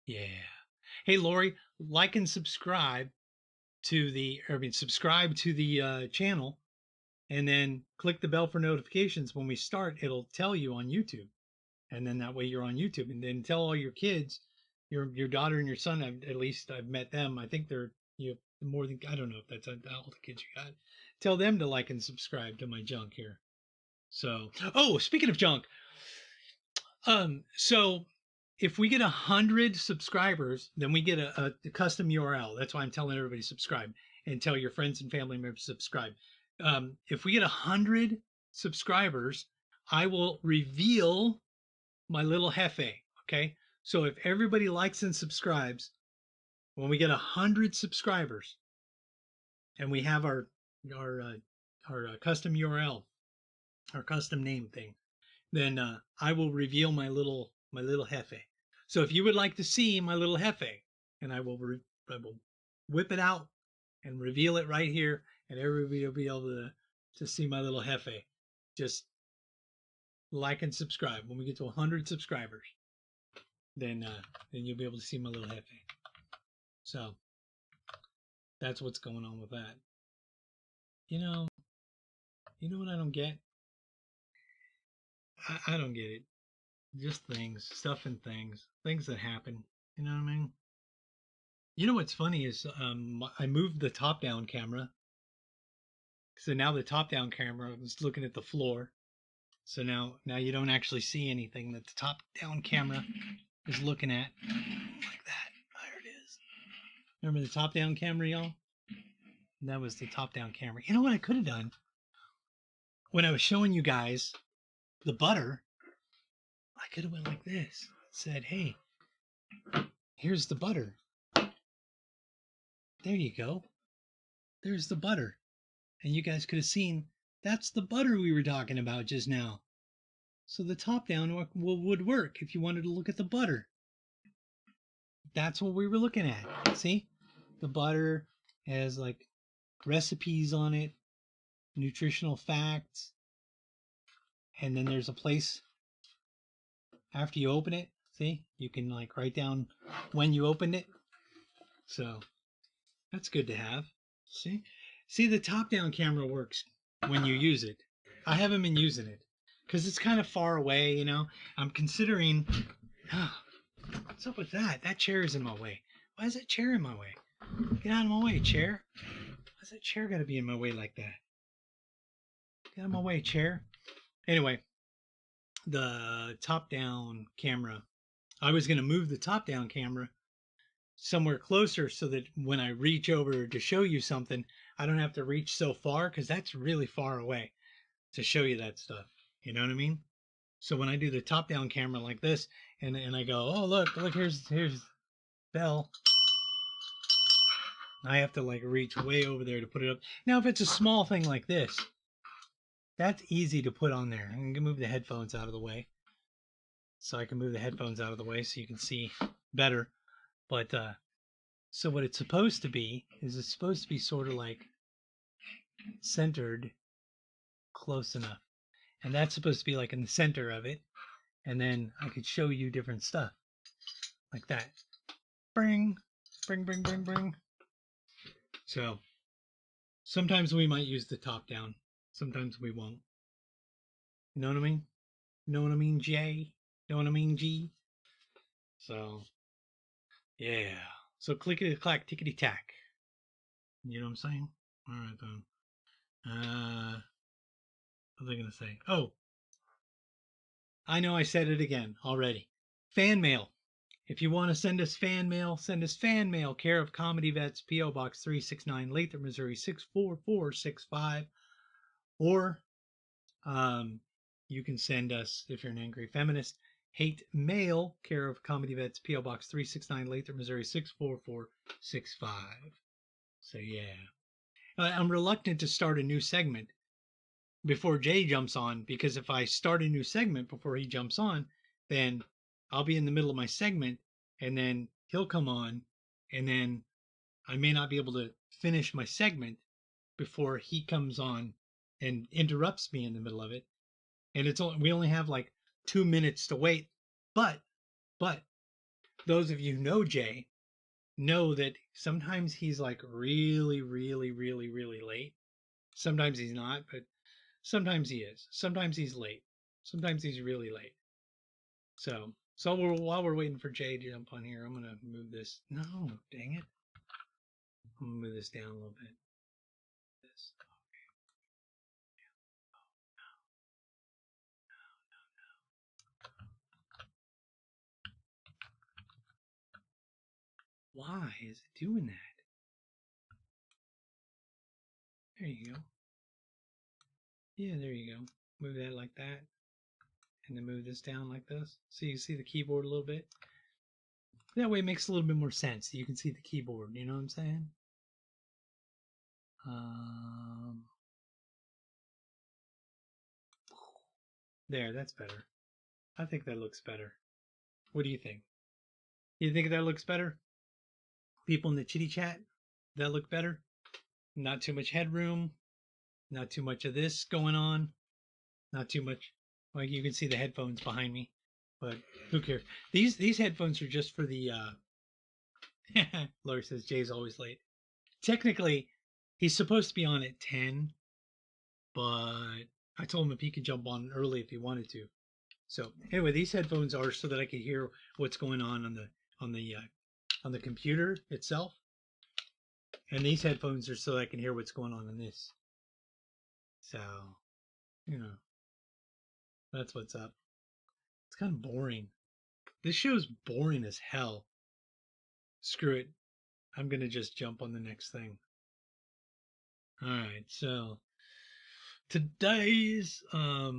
yeah. Hey, Lori, like and subscribe to the. Subscribe to the channel, and then click the bell for notifications. When we start, it'll tell you on YouTube. And then that way you're on YouTube, and then tell all your kids, your daughter and your son. At least I've met them. I think they're more than, I don't know if that's all the kids you got. Tell them to like and subscribe to my junk here. So, oh, speaking of junk, so if we get 100 subscribers, then we get a custom URL. That's why I'm telling everybody to subscribe, and tell your friends and family members to subscribe. If we get 100 subscribers, I will reveal my little Hefe. Okay, so if everybody likes and subscribes, when we get 100 subscribers, and we have our custom URL, our custom name thing, then I will reveal my little Hefe. So if you would like to see my little Hefe, and I will whip it out and reveal it right here, and everybody will be able to see my little Hefe. Just like and subscribe. When we get to 100 subscribers, then you'll be able to see my little Hefe. So that's what's going on with that. You know what I don't get? I don't get it. Just things, stuff and things that happen. You know what I mean? You know what's funny is I moved the top-down camera. So now the top-down camera is looking at the floor. So now you don't actually see anything that the top-down camera is looking at. Like that. There it is. Remember the top-down camera, y'all? That was the top-down camera. You know what I could have done? When I was showing you guys the butter, I could have went like this. Said, hey, here's the butter. There you go. There's the butter. And you guys could have seen, that's the butter we were talking about just now. So the top-down would work if you wanted to look at the butter. That's what we were looking at. See? The butter has like recipes on it, nutritional facts, and then there's a place after you open it. See? You can like write down when you opened it. So that's good to have. See? See, the top-down camera works when you use it. I haven't been using it because it's kind of far away, you know. I'm considering... what's up with that? That chair is in my way. Why is that chair in my way? Get out of my way, chair. Why's that chair got to be in my way like that? Get out of my way, chair. Anyway, the top-down camera. I was going to move the top-down camera somewhere closer so that when I reach over to show you something, I don't have to reach so far, because that's really far away to show you that stuff. You know what I mean? So when I do the top-down camera like this, and I go, oh, look, here's Belle. I have to like reach way over there to put it up. Now, if it's a small thing like this, that's easy to put on there. I'm going to move the headphones out of the way. So I can move the headphones out of the way so you can see better. But, so what it's supposed to be is it's supposed to be sort of like centered close enough. And that's supposed to be like in the center of it. And then I could show you different stuff like that. Bring, bring, bring, bring, bring. So sometimes we might use the top down. Sometimes we won't. You know what I mean? You know what I mean, Jay? You know what I mean, G? So, yeah. So clickety-clack, tickety-tack. You know what I'm saying? All right, then. What was I going to say? Oh, I know I said it again already. Fan mail. If you want to send us fan mail, care of Comedy Vets, P.O. Box 369, Lathrop, Missouri 64465. Or you can send us, if you're an angry feminist, hate mail, care of Comedy Vets, P.O. Box 369, Lathrop, Missouri 64465. So yeah. I'm reluctant to start a new segment before Jay jumps on, because if I start a new segment before he jumps on, then I'll be in the middle of my segment and then he'll come on and then I may not be able to finish my segment before he comes on and interrupts me in the middle of it. And we only have like 2 minutes to wait. But those of you who know Jay know that sometimes he's like really, really, really, really late. Sometimes he's not, but sometimes he is. Sometimes he's late. Sometimes he's really late. So while we're waiting for Jay to jump on here, I'm gonna move this. No, dang it! I'm gonna move this down a little bit. This. Why is it doing that? There you go. Yeah, there you go. Move that like that. And then move this down like this. So you can see the keyboard a little bit. That way it makes a little bit more sense. You can see the keyboard, you know what I'm saying? There, that's better. I think that looks better. What do you think? You think that looks better? People in the chitty chat, that look better? Not too much headroom. Not too much of this going on. Not too much. Like you can see the headphones behind me, but who cares? These headphones are just for the. Laura says Jay's always late. Technically, he's supposed to be on at 10, but I told him if he could jump on early if he wanted to. So anyway, these headphones are so that I could hear what's going on the computer itself, and these headphones are so that I can hear what's going on in this. So, you know, that's what's up. It's kind of boring. This show's boring as hell. Screw it. I'm gonna just jump on the next thing. All right, so today's what are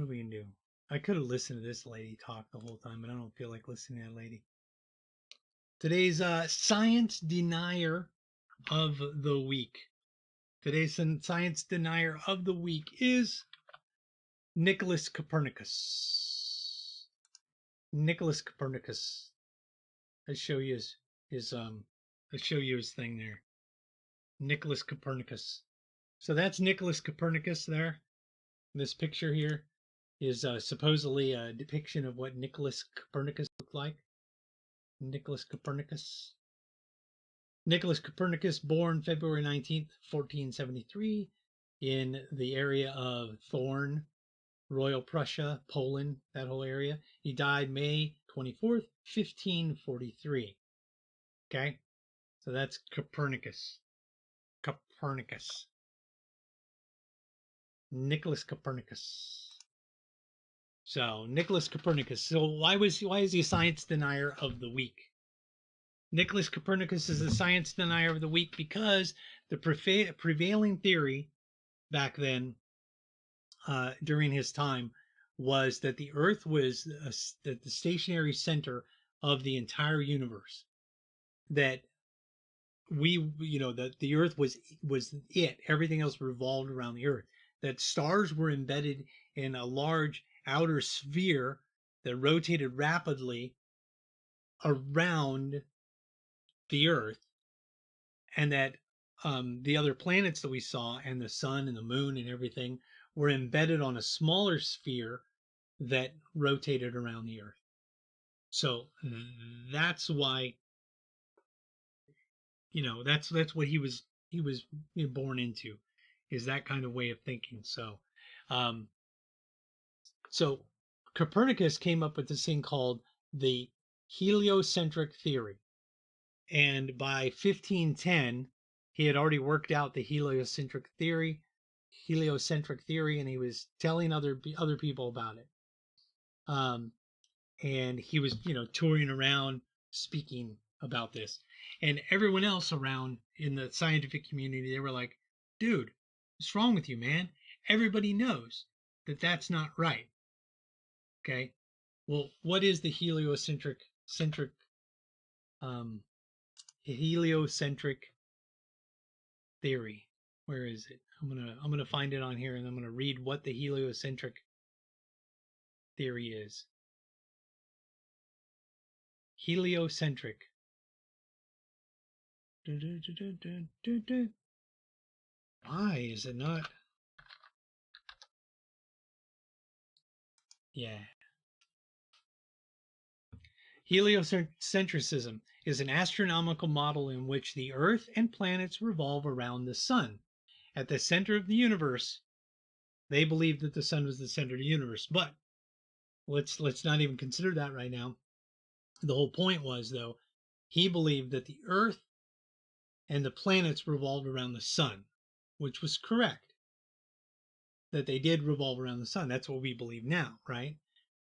we gonna do? I could have listened to this lady talk the whole time, but I don't feel like listening to that lady. Today's science denier of the week. Today's science denier of the week is Nicholas Copernicus. Nicholas Copernicus. Let's show you his thing there. Nicholas Copernicus. So that's Nicholas Copernicus there. This picture here is supposedly a depiction of what Nicholas Copernicus looked like. Nicholas Copernicus. Nicholas Copernicus, born February 19th, 1473, in the area of Thorn, Royal Prussia, Poland, that whole area. He died May 24th, 1543. Okay? So that's Copernicus. Copernicus. Nicholas Copernicus. So, Nicholas Copernicus. So, why is he a science denier of the week? Nicholas Copernicus is the science denier of the week because the prevailing theory back then, during his time, was that the Earth was the stationary center of the entire universe. That that the Earth was it. Everything else revolved around the Earth. That stars were embedded in a large outer sphere that rotated rapidly around the Earth, and that the other planets that we saw and the sun and the moon and everything were embedded on a smaller sphere that rotated around the Earth. So that's why, that's what he was born into, is that kind of way of thinking. So so Copernicus came up with this thing called the heliocentric theory. And by 1510, he had already worked out the heliocentric theory, and he was telling other people about it. And he was, touring around speaking about this. And everyone else around in the scientific community, they were like, dude, what's wrong with you, man? Everybody knows that that's not right. Okay. Well, what is the heliocentric theory? Where is it? I'm gonna find it on here, and I'm gonna read what the heliocentric theory is. Heliocentric. Why is it not? Yeah. Heliocentrism is an astronomical model in which the Earth and planets revolve around the sun. At the center of the universe, they believed that the sun was the center of the universe. But let's not even consider that right now. The whole point was, though, he believed that the Earth and the planets revolved around the sun, which was correct. That they did revolve around the sun. That's what we believe now, right?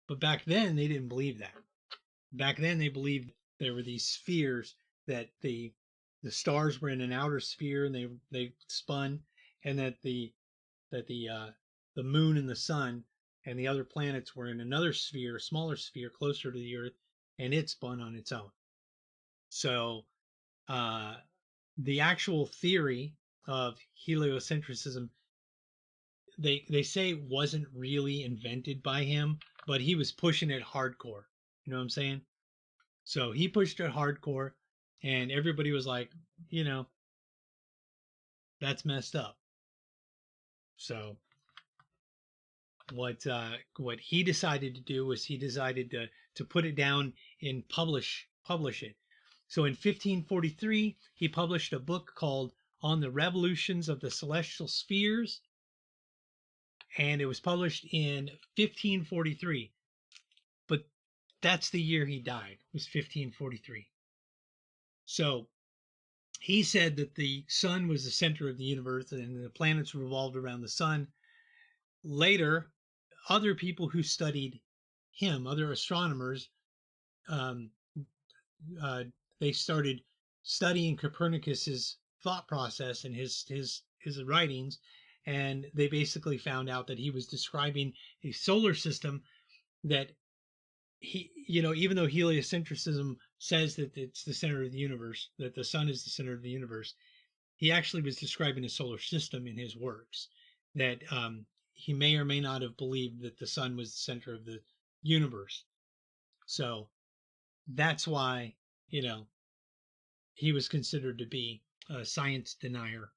But back then, they didn't believe that. Back then, they believed there were these spheres, that the stars were in an outer sphere and they spun, and that the moon and the sun and the other planets were in another sphere, a smaller sphere closer to the Earth, and it spun on its own. So the actual theory of heliocentrism, they say wasn't really invented by him, but he was pushing it hardcore. You know what I'm saying? So he pushed it hardcore, and everybody was like, that's messed up. So what he decided to do was he decided to put it down and publish it. So in 1543, he published a book called On the Revolutions of the Celestial Spheres, and it was published in 1543. But that's the year he died, was 1543. So he said that the sun was the center of the universe and the planets revolved around the sun. Later, other people who studied him, other astronomers, they started studying Copernicus's thought process and his writings, and they basically found out that he was describing a solar system that even though heliocentrism says that it's the center of the universe, that the sun is the center of the universe, he actually was describing a solar system in his works, that he may or may not have believed that the sun was the center of the universe. So that's why, he was considered to be a science denier.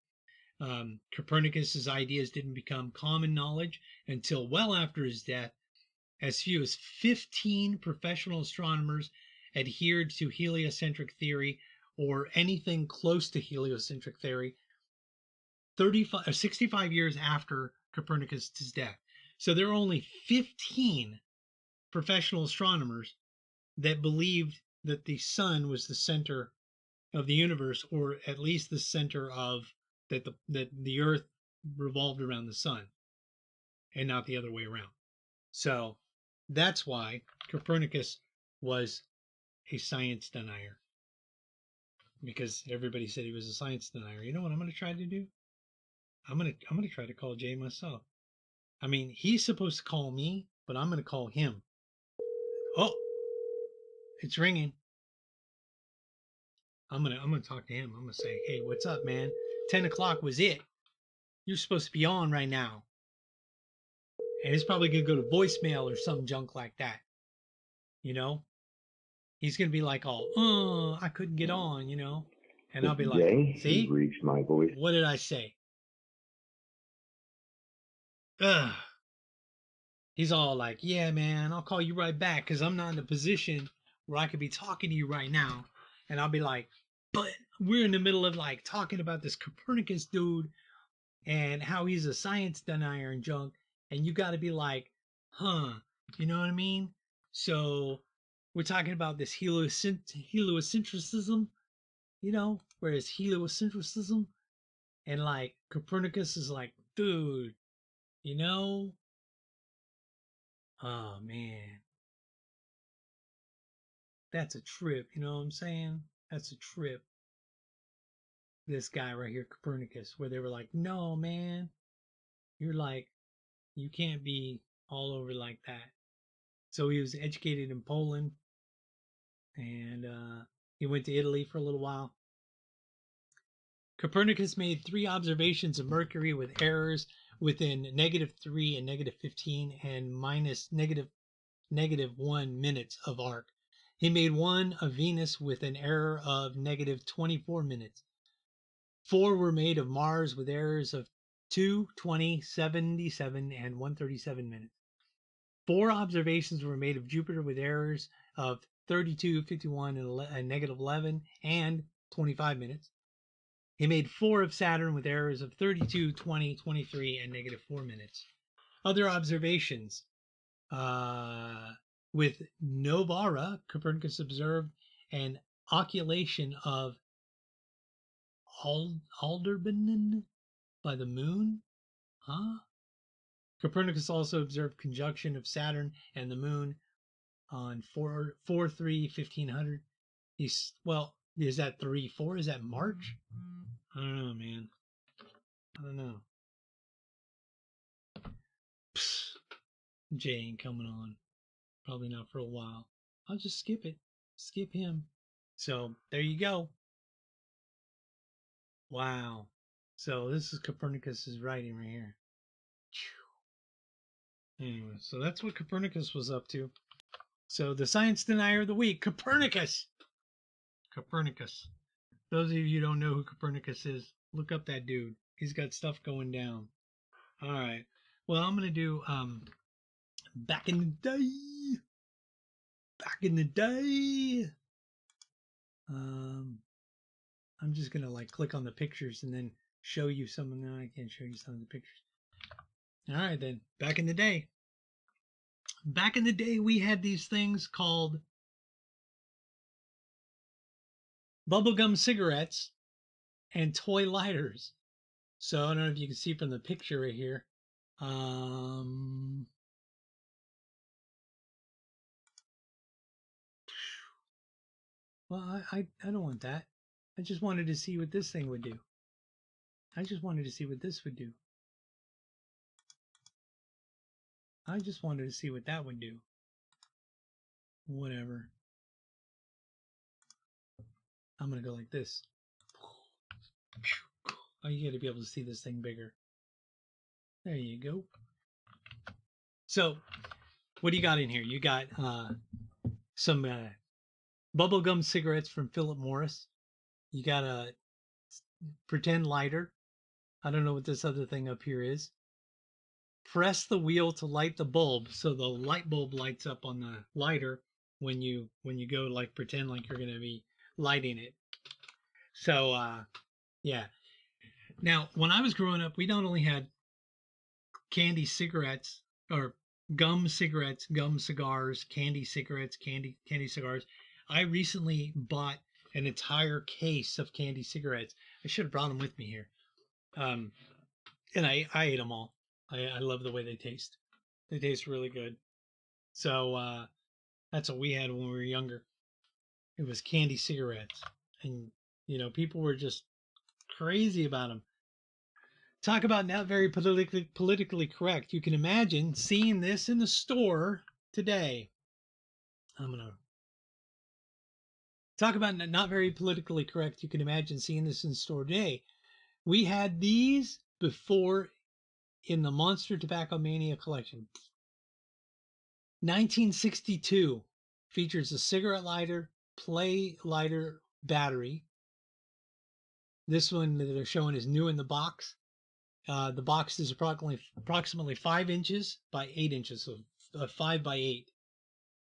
Copernicus's ideas didn't become common knowledge until well after his death. As few as 15 professional astronomers adhered to heliocentric theory or anything close to heliocentric theory 65 years after Copernicus' death. So there are only 15 professional astronomers that believed that the sun was the center of the universe, or at least the center of that the Earth revolved around the sun and not the other way around. So that's why Copernicus was a science denier, because everybody said he was a science denier. You know what I'm going to try to do? I'm going to try to call Jay myself. I mean, he's supposed to call me, but I'm going to call him. Oh, it's ringing. I'm going to talk to him. I'm going to say, hey, what's up, man? 10 o'clock was it. You're supposed to be on right now. And it's probably going to go to voicemail or some junk like that. He's going to be like, I couldn't get on, And I'll be like, see? Reached my voice. What did I say? Ugh. He's all like, yeah, man, I'll call you right back because I'm not in a position where I could be talking to you right now. And I'll be like, but we're in the middle of like talking about this Copernicus dude and how he's a science denier and junk. And you got to be like, huh, you know what I mean? So we're talking about this heliocentrism, whereas heliocentrism and like Copernicus is like, dude, oh man, that's a trip. You know what I'm saying? That's a trip. This guy right here, Copernicus, where they were like, no, man, you can't be all over like that. So he was educated in Poland, and he went to Italy for a little while. Copernicus made 3 observations of Mercury with errors within -3 and -15 and -1 minutes of arc. He made 1 of Venus with an error of -24 minutes. 4 were made of Mars with errors of 2, 20, 77, and 137 minutes. 4 observations were made of Jupiter with errors of 32, 51, and -11 and 25 minutes. He made 4 of Saturn with errors of 32, 20, 23, and -4 minutes. Other observations. With Novara, Copernicus observed an occultation of Aldebaran by the moon. Copernicus also observed conjunction of Saturn and the moon on 4/3/1500. Is that 3/4? Is that March? I don't know, man. I don't know. Psst. Jay ain't coming on. Probably not for a while. I'll just skip it. Skip him. So there you go. Wow. So this is Copernicus's writing right here. Anyway, so that's what Copernicus was up to. So the science denier of the week, Copernicus. Copernicus. Those of you who don't know who Copernicus is, look up that dude. He's got stuff going down. All right. Well, I'm going to do back in the day. Back in the day. I'm just going to like click on the pictures and then show you some. No, I can't show you some of the pictures. All right, then. Back in the day. Back in the day, we had these things called bubblegum cigarettes and toy lighters. So I don't know if you can see from the picture right here. Well, I don't want that. I just wanted to see what this thing would do. I just wanted to see what this would do. I just wanted to see what that would do. Whatever. I'm going to go like this. Oh, you got to be able to see this thing bigger. There you go. So, what do you got in here? You got some bubblegum cigarettes from Philip Morris. You got a pretend lighter. I don't know what this other thing up here is. Press the wheel to light the bulb, so the light bulb lights up on the lighter when you go like pretend like you're going to be lighting it. So yeah. Now, when I was growing up, we not only had candy cigarettes or gum cigarettes, gum cigars, candy cigarettes, candy cigars. I recently bought an entire case of candy cigarettes. I should have brought them with me here. And I ate them all. I love the way they taste. They taste really good. So that's what we had when we were younger. It was candy cigarettes. And, people were just crazy about them. Talk about not very politically correct. You can imagine seeing this in the store today. I'm going to talk about not very politically correct. You can imagine seeing this in the store today. We had these before in the Monster Tobacco Mania collection. 1962 features a cigarette lighter, play lighter battery. This one that they're showing is new in the box. The box is approximately 5 inches by 8 inches, so a 5 by 8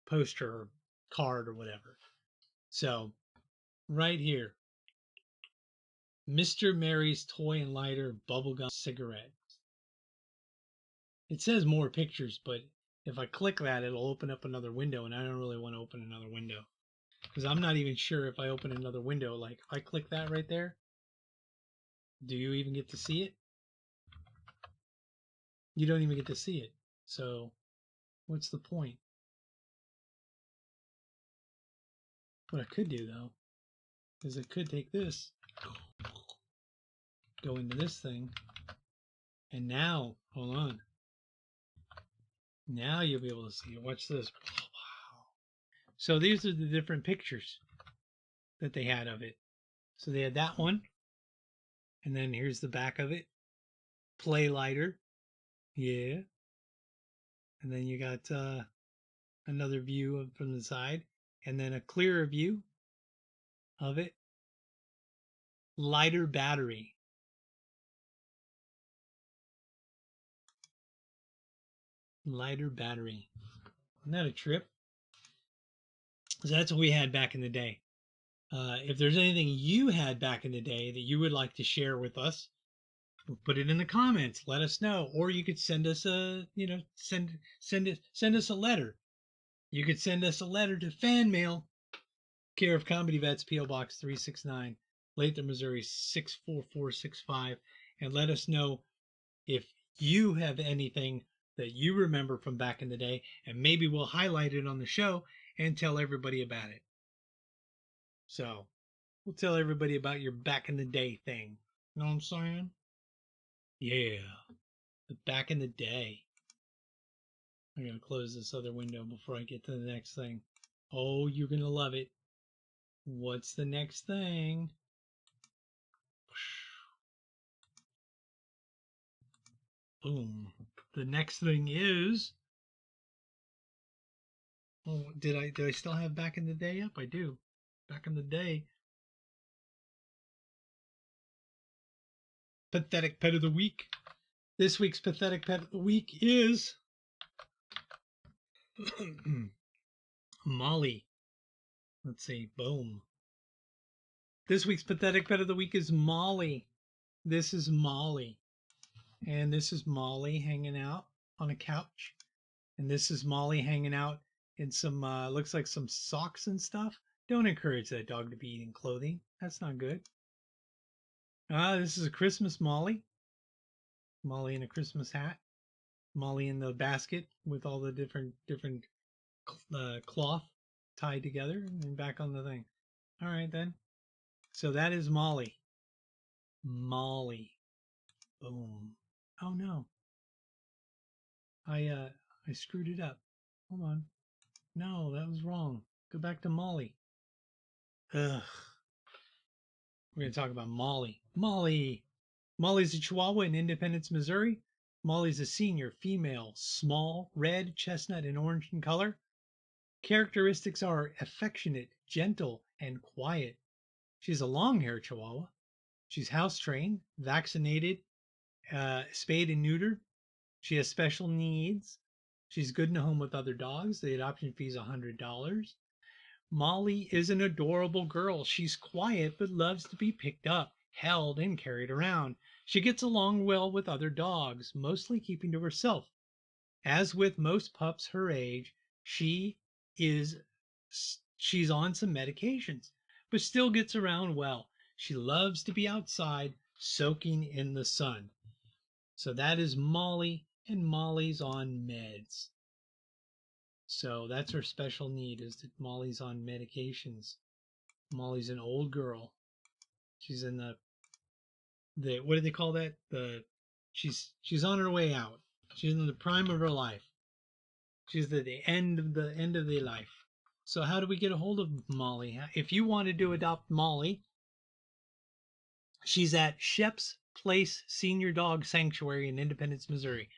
poster or card or whatever. So, right here, Mr. Mary's Toy and Lighter Bubblegum Cigarette. It says more pictures, but if I click that, it'll open up another window, and I don't really want to open another window. Because I'm not even sure if I open another window, like if I click that right there, do you even get to see it? You don't even get to see it. So, what's the point? What I could do, though, is I could take this, go into this thing, and now, hold on. Now you'll be able to see it. Watch this. Wow. So these are the different pictures that they had of it. So they had that one. And then here's the back of it. Play lighter. Yeah. And then you got another view from the side. And then a clearer view of it. Lighter battery. Lighter battery. Isn't that a trip? So that's what we had back in the day. If there's anything you had back in the day that you would like to share with us, put it in the comments. Let us know. Or you could send us send us a letter. You could send us a letter to fan mail, care of Comedy Vets, P.O. Box 369, Latham, Missouri 64465, and let us know if you have anything that you remember from back in the day, and maybe we'll highlight it on the show and tell everybody about it. So we'll tell everybody about your back in the day thing. You know what I'm saying? Yeah, the back in the day. I'm going to close this other window before I get to the next thing. Oh, you're going to love it. What's the next thing? Boom. The next thing is... Oh, did I still have back in the day up? I do. Back in the day. Pathetic Pet of the Week. This week's Pathetic Pet of the Week is... Molly. Let's see. Boom. This week's Pathetic Pet of the Week is Molly. This is Molly. And this is Molly hanging out on a couch. And this is Molly hanging out in some, looks like some socks and stuff. Don't encourage that dog to be eating clothing. That's not good. This is a Christmas Molly. Molly in a Christmas hat. Molly in the basket with all the different cloth tied together and back on the thing. All right, then. So that is Molly. Molly. Boom. Oh, no. I screwed it up. Hold on. No, that was wrong. Go back to Molly. Ugh. We're going to talk about Molly. Molly. Molly's a Chihuahua in Independence, Missouri. Molly's a senior, female, small, red, chestnut, and orange in color. Characteristics are affectionate, gentle, and quiet. She's a long-haired Chihuahua. She's house-trained, vaccinated, spayed and neutered. She has special needs. She's good in a home with other dogs. The adoption fee is $100. Molly is an adorable girl. She's quiet but loves to be picked up, held, and carried around. She gets along well with other dogs, mostly keeping to herself. As with most pups her age, she's on some medications, but still gets around well. She loves to be outside, soaking in the sun. So that is Molly, and Molly's on meds. So that's her special need, is that Molly's on medications. Molly's an old girl. She's in the what do they call that? She's on her way out. She's in the prime of her life. She's at the end of the life. So how do we get a hold of Molly? If you wanted to adopt Molly, she's at Shep's Place Senior Dog Sanctuary in Independence, Missouri.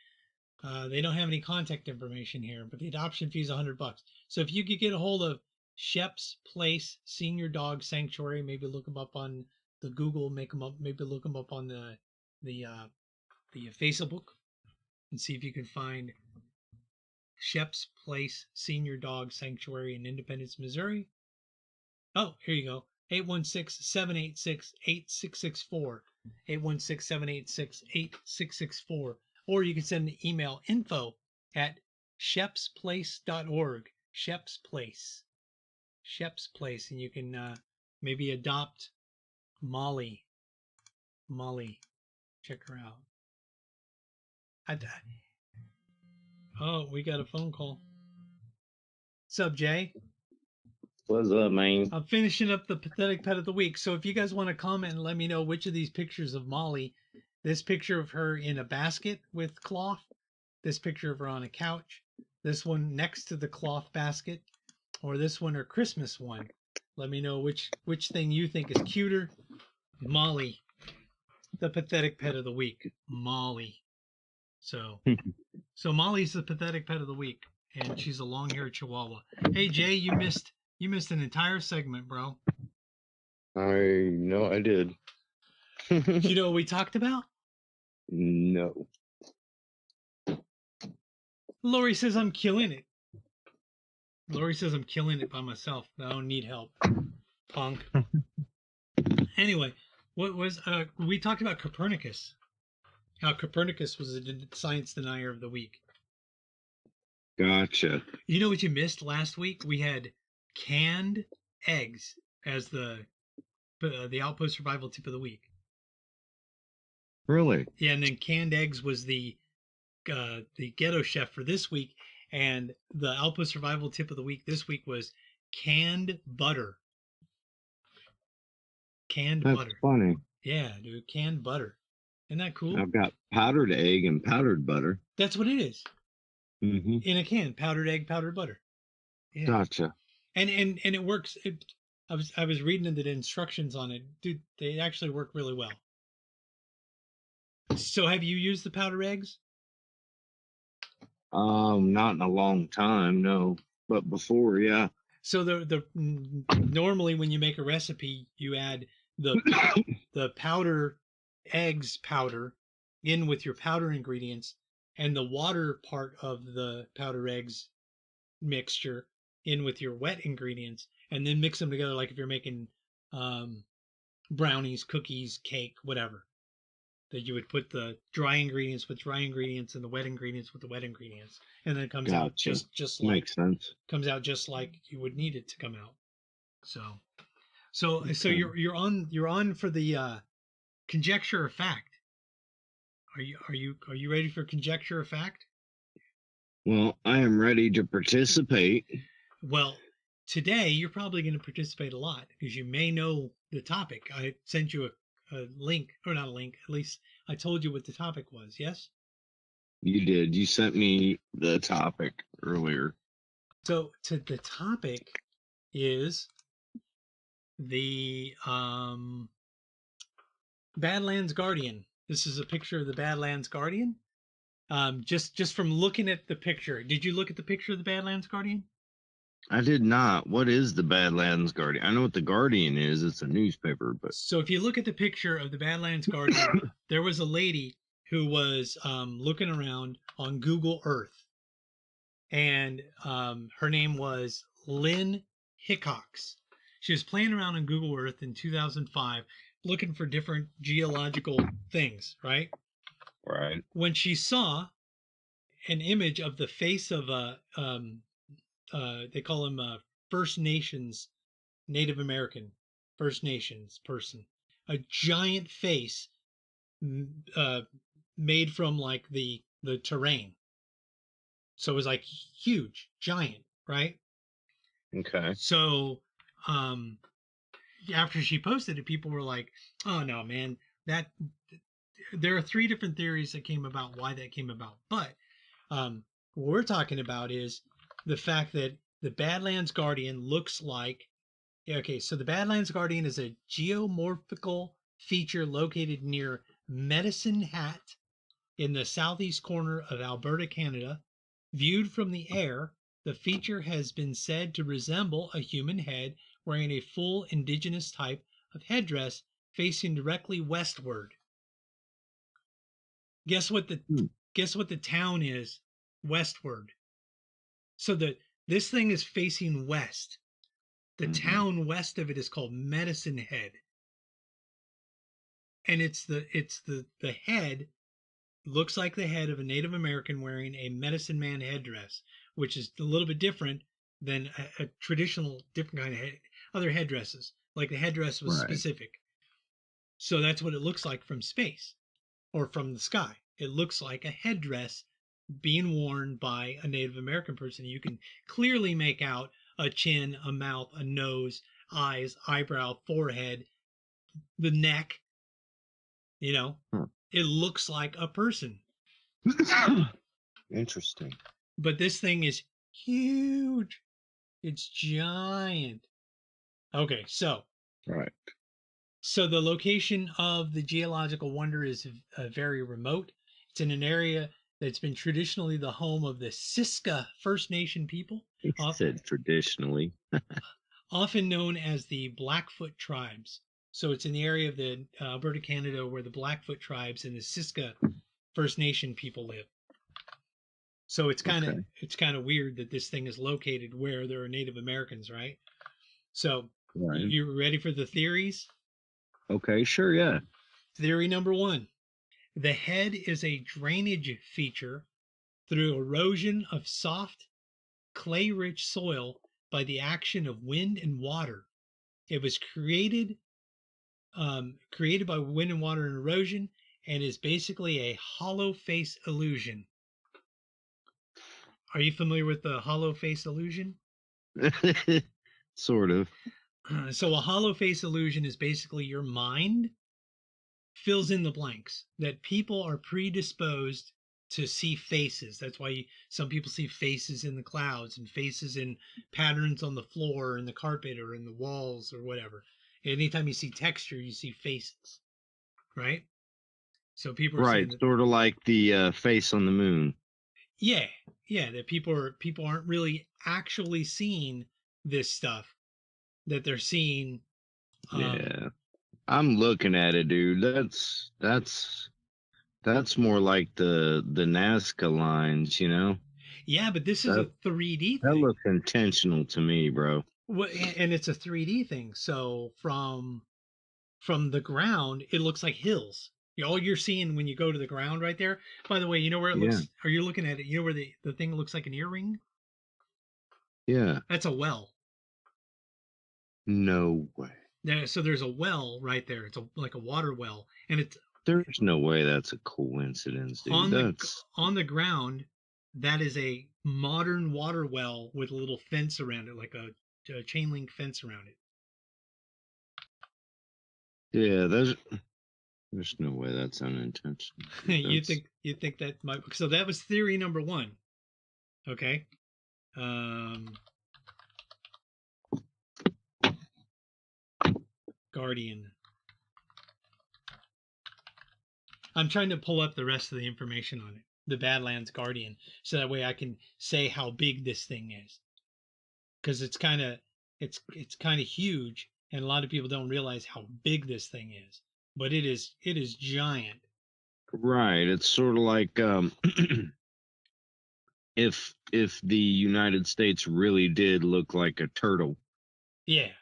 They don't have any contact information here, but the adoption fee is $100. So if you could get a hold of Shep's Place Senior Dog Sanctuary, maybe look them up on the Google, maybe look them up on the Facebook, and see if you can find Shep's Place Senior Dog Sanctuary in Independence, Missouri. Oh, here you go. 816-786-8664. 816-786-8664. Or you can send an email, info@shepsplace.org. Shep's Place. Shep's Place. And you can maybe adopt Molly. Molly. Check her out. Oh, we got a phone call. What's up, Jay? What's up, man? I'm finishing up the Pathetic Pet of the Week. So if you guys want to comment and let me know which of these pictures of Molly, this picture of her in a basket with cloth, this picture of her on a couch, this one next to the cloth basket, or this one, her Christmas one. Let me know which thing you think is cuter. Molly. the pathetic pet of the week, Molly. So Molly's the pathetic pet of the week, and she's a long-haired Chihuahua. Hey Jay, you missed an entire segment, bro. I know I did. You know what we talked about? No. Lori says I'm killing it. Lori says I'm killing it by myself. I don't need help. Punk. Anyway, what was we talked about Copernicus. How Copernicus was a science denier of the week. Gotcha. You know what you missed last week? We had canned eggs as the Outpost Survival Tip of the week. Really? Yeah, and then canned eggs was the Ghetto Chef for this week, and the Outpost Survival Tip of the week this week was canned butter. Canned That's butter. funny. Yeah, dude, canned butter. Isn't that cool? I've got powdered egg and powdered butter. That's what it is. Mm-hmm. In a can, powdered egg, powdered butter. Yeah. Gotcha. And it works. I was reading the instructions on it, dude. They actually work really well. So, have you used the powdered eggs? Not in a long time, no. But before, yeah. So normally when you make a recipe, you add the powder eggs powder in with your powder ingredients, and the water part of the powder eggs mixture in with your wet ingredients, and then mix them together like if you're making brownies, cookies, cake, whatever. That you would put the dry ingredients with dry ingredients and the wet ingredients with the wet ingredients, and then it comes out just like makes sense. Comes out just like you would need it to come out. So you're on for the conjecture or fact. Are you ready for conjecture or fact? Well, I am ready to participate. Well, today you're probably going to participate a lot because you may know the topic. I sent you a link, or not a link, at least I told you what the topic was, yes? You did. You sent me the topic earlier. So the topic is the Badlands Guardian. This is a picture of the Badlands Guardian. Just from looking at the picture. Did you look at the picture of the Badlands Guardian? I did not. What is the Badlands Guardian? I know what the Guardian is. It's a newspaper, but so if you look at the picture of the Badlands Guardian, there was a lady who was looking around on Google Earth, and her name was Lynn Hickox. She was playing around on Google Earth in 2005, looking for different geological things, right? Right. When she saw an image of the face of a they call him First Nations, Native American, First Nations person. A giant face made from like the terrain. So it was like huge, giant, right? Okay. So after she posted it, people were like, oh no, man, that there are 3 different theories that came about why that came about. But what we're talking about is the fact that the Badlands Guardian looks like, okay, so the Badlands Guardian is a geomorphical feature located near Medicine Hat in the southeast corner of Alberta, Canada. Viewed from the air, the feature has been said to resemble a human head wearing a full indigenous type of headdress facing directly westward. Guess what the town is westward? So this thing is facing west. The town west of it is called Medicine Head. And it's the head looks like the head of a Native American wearing a medicine man headdress, which is a little bit different than a traditional different kind of other headdresses. Like the headdress was specific. So that's what it looks like from space or from the sky. It looks like a headdress being worn by a Native American person. You can clearly make out a chin, a mouth, a nose, eyes, eyebrow, forehead, the neck. You know, it looks like a person. Interesting. But this thing is huge. It's giant. Okay, so. Right. So the location of the geological wonder is very remote. It's in an area that's been traditionally the home of the Siska First Nation people, He said traditionally. often known as the Blackfoot tribes. So it's in the area of the Alberta, Canada, where the Blackfoot tribes and the Siska First Nation people live. So it's kind of weird that this thing is located where there are Native Americans, right? So you ready for the theories? Okay, sure, yeah. Theory number 1. The head is a drainage feature through erosion of soft, clay-rich soil by the action of wind and water. It was created by wind and water and erosion, and is basically a hollow face illusion. Are you familiar with the hollow face illusion? Sort of. So a hollow face illusion is basically your mind fills in the blanks, that people are predisposed to see faces. That's why some people see faces in the clouds and faces in patterns on the floor or in the carpet or in the walls or whatever. Anytime you see texture, you see faces, right? So people are saying that, sort of like the face on the moon. yeah, that people aren't really actually seeing this stuff, that they're seeing. Yeah, I'm looking at it, dude. That's more like the Nazca lines, you know. Yeah, but this is a 3D thing. That looks intentional to me, bro. Well, and it's a 3D thing. So from the ground, it looks like hills. All you're seeing when you go to the ground right there. By the way, you know where it looks? Are you looking at it? You know where the thing looks like an earring? Yeah. That's a well. No way. So there's a well right there. It's like a water well, and there's no way that's a coincidence, dude. On the ground. That is a modern water well with a little fence around it, like a chain link fence around it. Yeah, there's no way that's unintentional. You think that might? So that was theory number 1. Okay. Guardian. I'm trying to pull up the rest of the information on it. The Badlands Guardian, so that way I can say how big this thing is. Because it's kind of huge, and a lot of people don't realize how big this thing is. But it is giant. Right. It's sort of like if the United States really did look like a turtle. Yeah.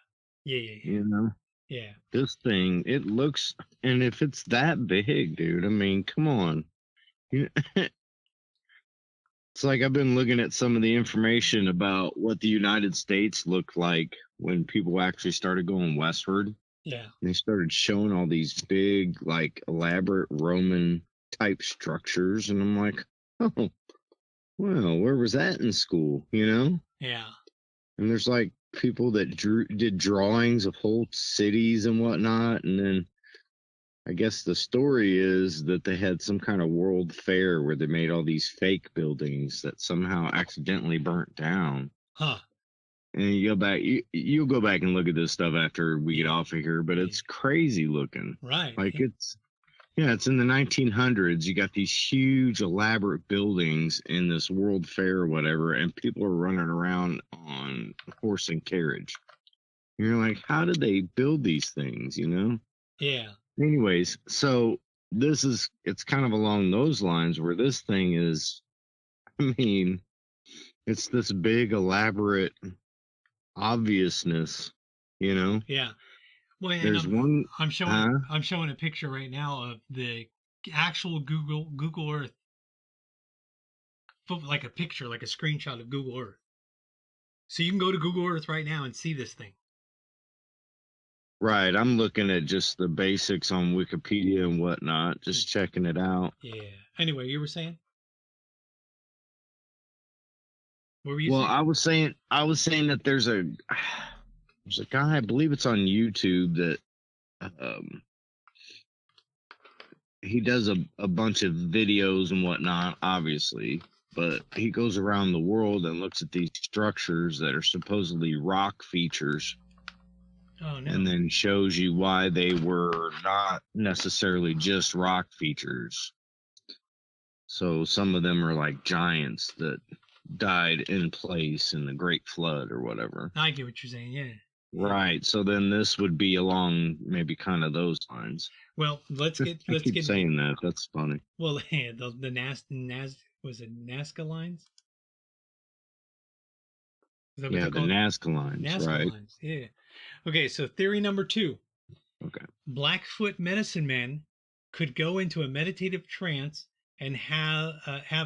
You know? Yeah. This thing, it looks, and if it's that big, dude, I mean, come on. It's like I've been looking at some of the information about what the United States looked like when people actually started going westward. Yeah. And they started showing all these big, like, elaborate Roman type structures. And I'm like, oh, well, where was that in school? You know? Yeah. And there's like people that did drawings of whole cities and whatnot. And then I guess the story is that they had some kind of world fair where they made all these fake buildings that somehow accidentally burnt down. Huh. And you go back, you'll go back and look at this stuff after we get off of here, but it's crazy looking. Right. Like it's in the 1900s. You got these huge, elaborate buildings in this world fair or whatever, and people are running around on horse and carriage. And you're like, how did they build these things, you know? Yeah. Anyways, so it's kind of along those lines where this thing is, I mean, it's this big, elaborate obviousness, you know? Yeah. Well, there's I'm showing a picture right now of the actual Google Earth, like a picture, like a screenshot of Google Earth. So you can go to Google Earth right now and see this thing. Right. I'm looking at just the basics on Wikipedia and whatnot, just checking it out. Yeah. Anyway, you were saying? What were you saying? Well, I was saying that there's a guy, I believe it's on YouTube, that he does a bunch of videos and whatnot, obviously, but he goes around the world and looks at these structures that are supposedly rock features. Oh no. and then shows you why they were not necessarily just rock features. So some of them are like giants that died in place in the Great Flood or whatever. I get what you're saying. Yeah. Right. So then this would be along maybe kind of those lines. Well, let's I get keep saying that. That's funny. Well, yeah, the was it Nazca lines? Is that what Yeah, they're the called? Nazca lines, Nazca right? lines. Yeah. Okay, so theory number 2. Okay. Blackfoot medicine men could go into a meditative trance and have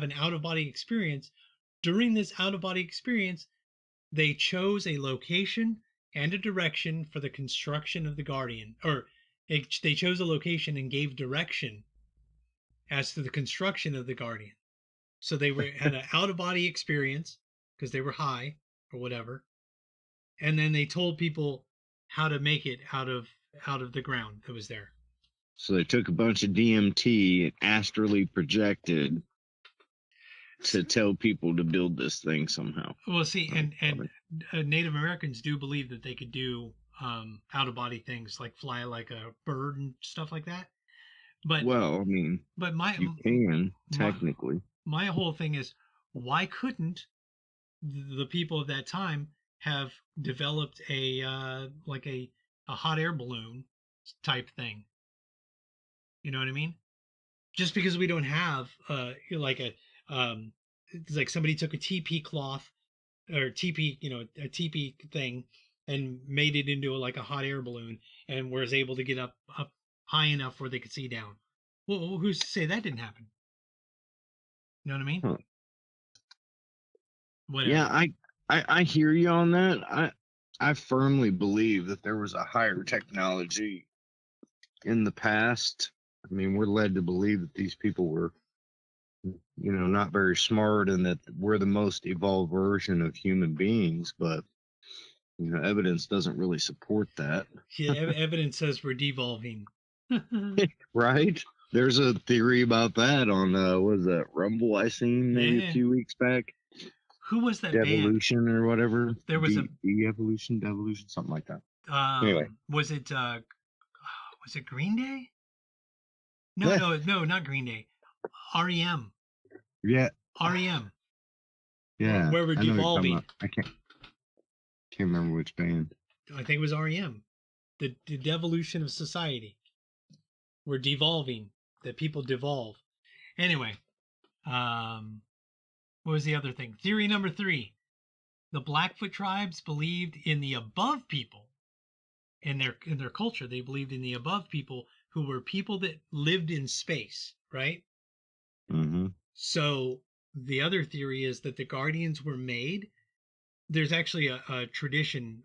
an out of body experience. During this out of body experience, they chose a location and a direction for the construction of the Guardian, or they chose a location and gave direction as to the construction of the Guardian. So they had an out of body experience because they were high or whatever, and then they told people how to make it out of the ground that was there. So they took a bunch of DMT and astrally projected to tell people to build this thing somehow. Well, see, and Native Americans do believe that they could do out of body things like fly like a bird and stuff like that. But well, I mean, but you can technically. My whole thing is, why couldn't the people of that time have developed a like a hot air balloon type thing? You know what I mean? Just because we don't have like a it's like somebody took a TP cloth or TP, a TP thing and made it into like a hot air balloon and was able to get up high enough where they could see down. Well, who's to say that didn't happen? You know what I mean? Huh. Whatever. Yeah, I hear you on that. I firmly believe that there was a higher technology in the past. I mean, we're led to believe that these people were, not very smart and that we're the most evolved version of human beings, but evidence doesn't really support that. Yeah, evidence says we're devolving. Right? There's a theory about that on what is that, Rumble I seen maybe a few weeks back. Who was that Devolution band? Or whatever. There was Devolution, Devolution, something like that. Anyway. Was it Green Day? No, not Green Day. REM. Yeah. REM. Yeah. Where we're devolving. I can't remember which band. I think it was REM. The devolution of society. We're devolving. That people devolve. Anyway, what was the other thing? Theory number 3. The Blackfoot tribes believed in the above people. In their culture, they believed in the above people who were people that lived in space, right? Mm-hmm. So the other theory is that the Guardians were made. There's actually a tradition,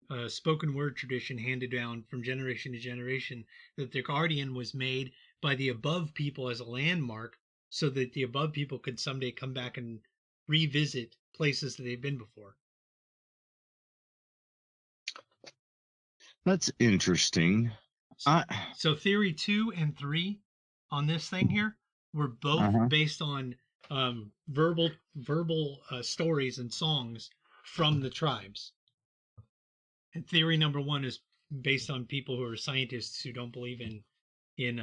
a spoken word tradition handed down from generation to generation, that the Guardian was made by the above people as a landmark so that the above people could someday come back and revisit places that they've been before. That's interesting. So theory 2 and 3 on this thing here were both based on verbal stories and songs from the tribes. And theory number 1 is based on people who are scientists who don't believe in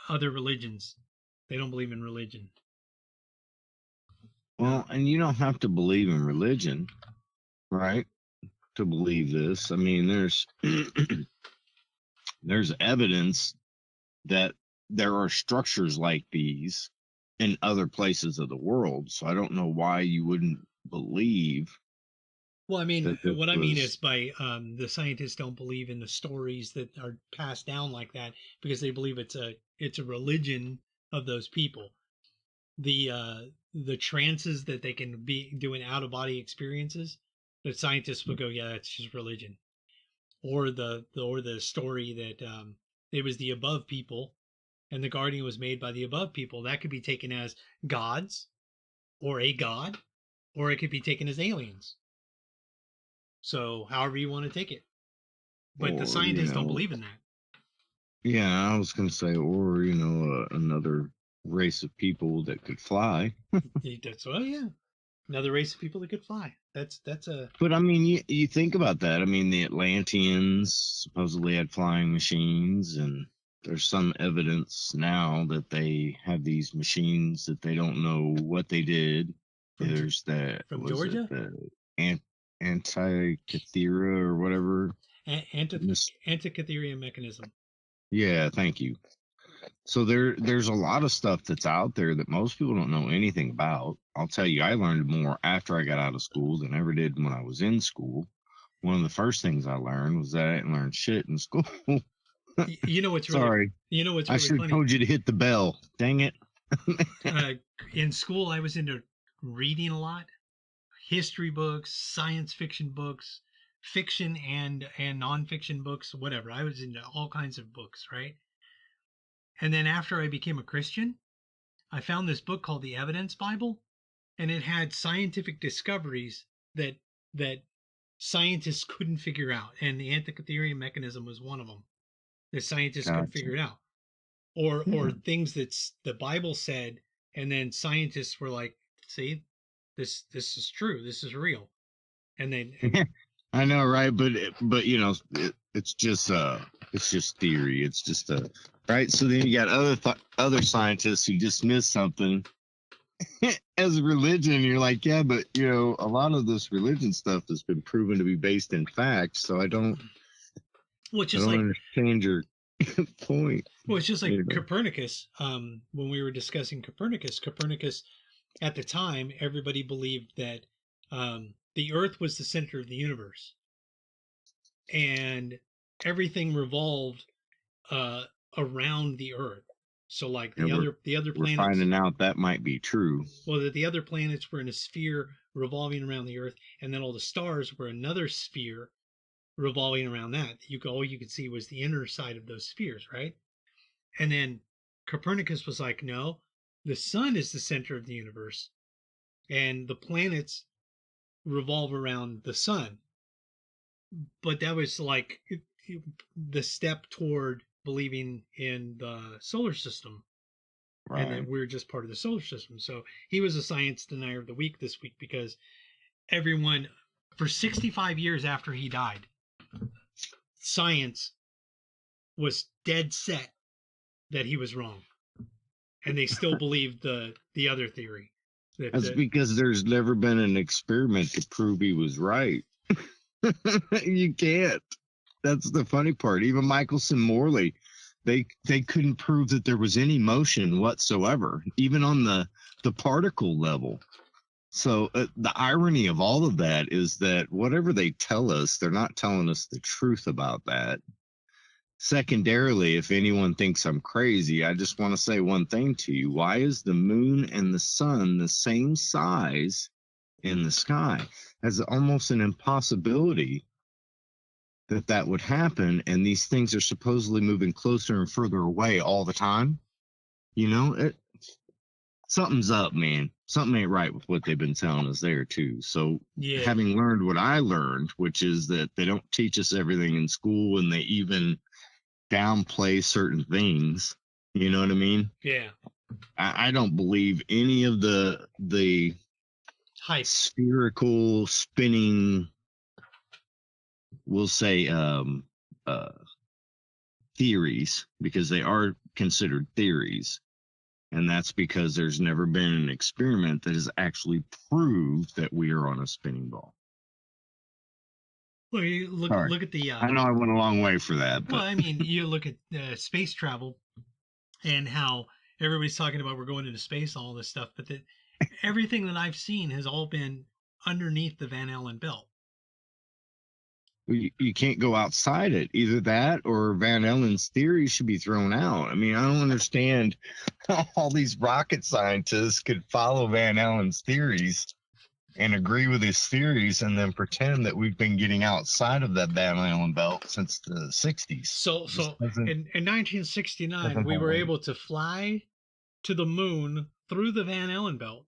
other religions. They don't believe in religion. Well, and you don't have to believe in religion, right, to believe this. I mean, there's there's evidence that there are structures like these in other places of the world. So I don't know why you wouldn't believe. Well, I mean, what I mean is by the scientists don't believe in the stories that are passed down like that because they believe it's a religion of those people. The trances that they can be doing out of body experiences, that scientists will go, yeah, that's just religion. Or the story that it was the above people and the Guardian was made by the above people, that could be taken as gods or a god, or it could be taken as aliens. So however you want to take it. But the scientists don't believe in that. Yeah, I was going to say, or, another race of people that could fly. That's, well, yeah. Another race of people that could fly. That's a But I mean, you think about that. I mean, the Atlanteans supposedly had flying machines, and there's some evidence now that they have these machines that they don't know what they did. There's that, from was Georgia? it the Antikythera or whatever? Antikythera mechanism. Yeah, thank you. So there's a lot of stuff that's out there that most people don't know anything about. I'll tell you, I learned more after I got out of school than I ever did when I was in school. One of the first things I learned was that I didn't learn shit in school. You know what's really, Sorry. You know what's I really should have funny? told you to hit the bell. Dang it. In school, I was into reading a lot, history books, science fiction books, fiction and nonfiction books, whatever. I was into all kinds of books, right? And then after I became a Christian, I found this book called the Evidence Bible, and it had scientific discoveries that scientists couldn't figure out, and the Antikythera mechanism was one of them. The scientists couldn't figure it out, or things that the Bible said, and then scientists were like, "See, this is true. This is real," and then I know, right? But you know, it's just theory. It's just right. So then you got other scientists who dismiss something as religion. You're like, yeah, but you know, a lot of this religion stuff has been proven to be based in fact. So I don't understand your point. Well, it's just like Copernicus. When we were discussing Copernicus at the time, everybody believed that the Earth was the center of the universe, and everything revolved around the Earth. So, like the other planets, we're finding out that might be true. Well, that the other planets were in a sphere revolving around the Earth, and then all the stars were another sphere revolving around that. All you could see was the inner side of those spheres, right? And then Copernicus was like, no, the sun is the center of the universe, and the planets revolve around the sun. But that was like the step toward believing in the solar system, right, and that we're just part of the solar system. So he was a science denier of the week this week, because everyone, for 65 years after he died, science was dead set that he was wrong, and they still believed the other theory. That's because there's never been an experiment to prove he was right. You can't. That's the funny part. Even Michelson Morley, they couldn't prove that there was any motion whatsoever, even on the particle level. So the irony of all of that is that whatever they tell us, they're not telling us the truth about that. Secondarily, if anyone thinks I'm crazy, I just want to say one thing to you. Why is the moon and the sun the same size in the sky? That's almost an impossibility that would happen, and these things are supposedly moving closer and further away all the time. You know, something's up, man. Something ain't right with what they've been telling us there too. So having learned what I learned, which is that they don't teach us everything in school, and they even downplay certain things. You know what I mean? Yeah. I don't believe any of the hype, spherical spinning, we'll say theories, because they are considered theories, and that's because there's never been an experiment that has actually proved that we are on a spinning ball. Well, you look at the. I know I went a long way for that. But. Well, I mean, you look at space travel and how everybody's talking about we're going into space, all this stuff, but everything that I've seen has all been underneath the Van Allen belt. You can't go outside it. Either that or Van Allen's theory should be thrown out. I mean, I don't understand how all these rocket scientists could follow Van Allen's theories and agree with his theories and then pretend that we've been getting outside of that Van Allen belt since the 60s. So in 1969, we were able to fly to the moon through the Van Allen belt.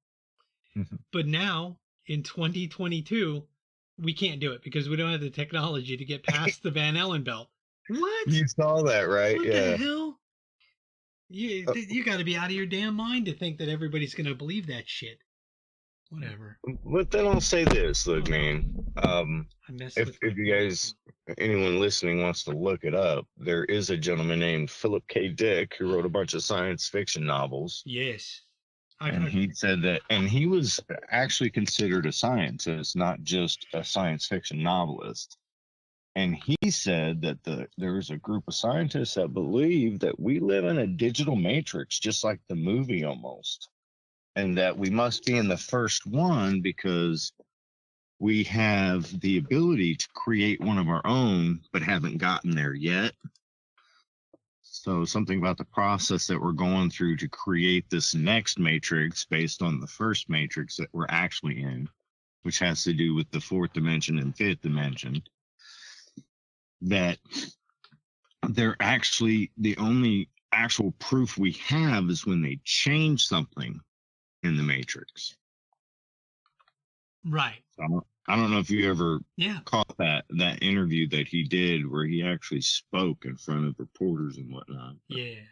Mm-hmm. But now, in 2022, we can't do it because we don't have the technology to get past the Van Allen belt. What? You saw that, right? What the hell? You got to be out of your damn mind to think that everybody's going to believe that shit. Whatever. But then I'll say this, look, man. I messed If with my you guys, anyone listening wants to look it up, there is a gentleman named Philip K. Dick who wrote a bunch of science fiction novels. Yes. And he said that, and he was actually considered a scientist, not just a science fiction novelist. And he said that there is a group of scientists that believe that we live in a digital matrix, just like the movie almost. And that we must be in the first one because we have the ability to create one of our own, but haven't gotten there yet. So something about the process that we're going through to create this next matrix based on the first matrix that we're actually in, which has to do with the fourth dimension and fifth dimension, that they're actually the only actual proof we have is when they change something in the matrix. Right. I don't know if you ever Yeah. caught that interview that he did where he actually spoke in front of reporters and whatnot. Yeah.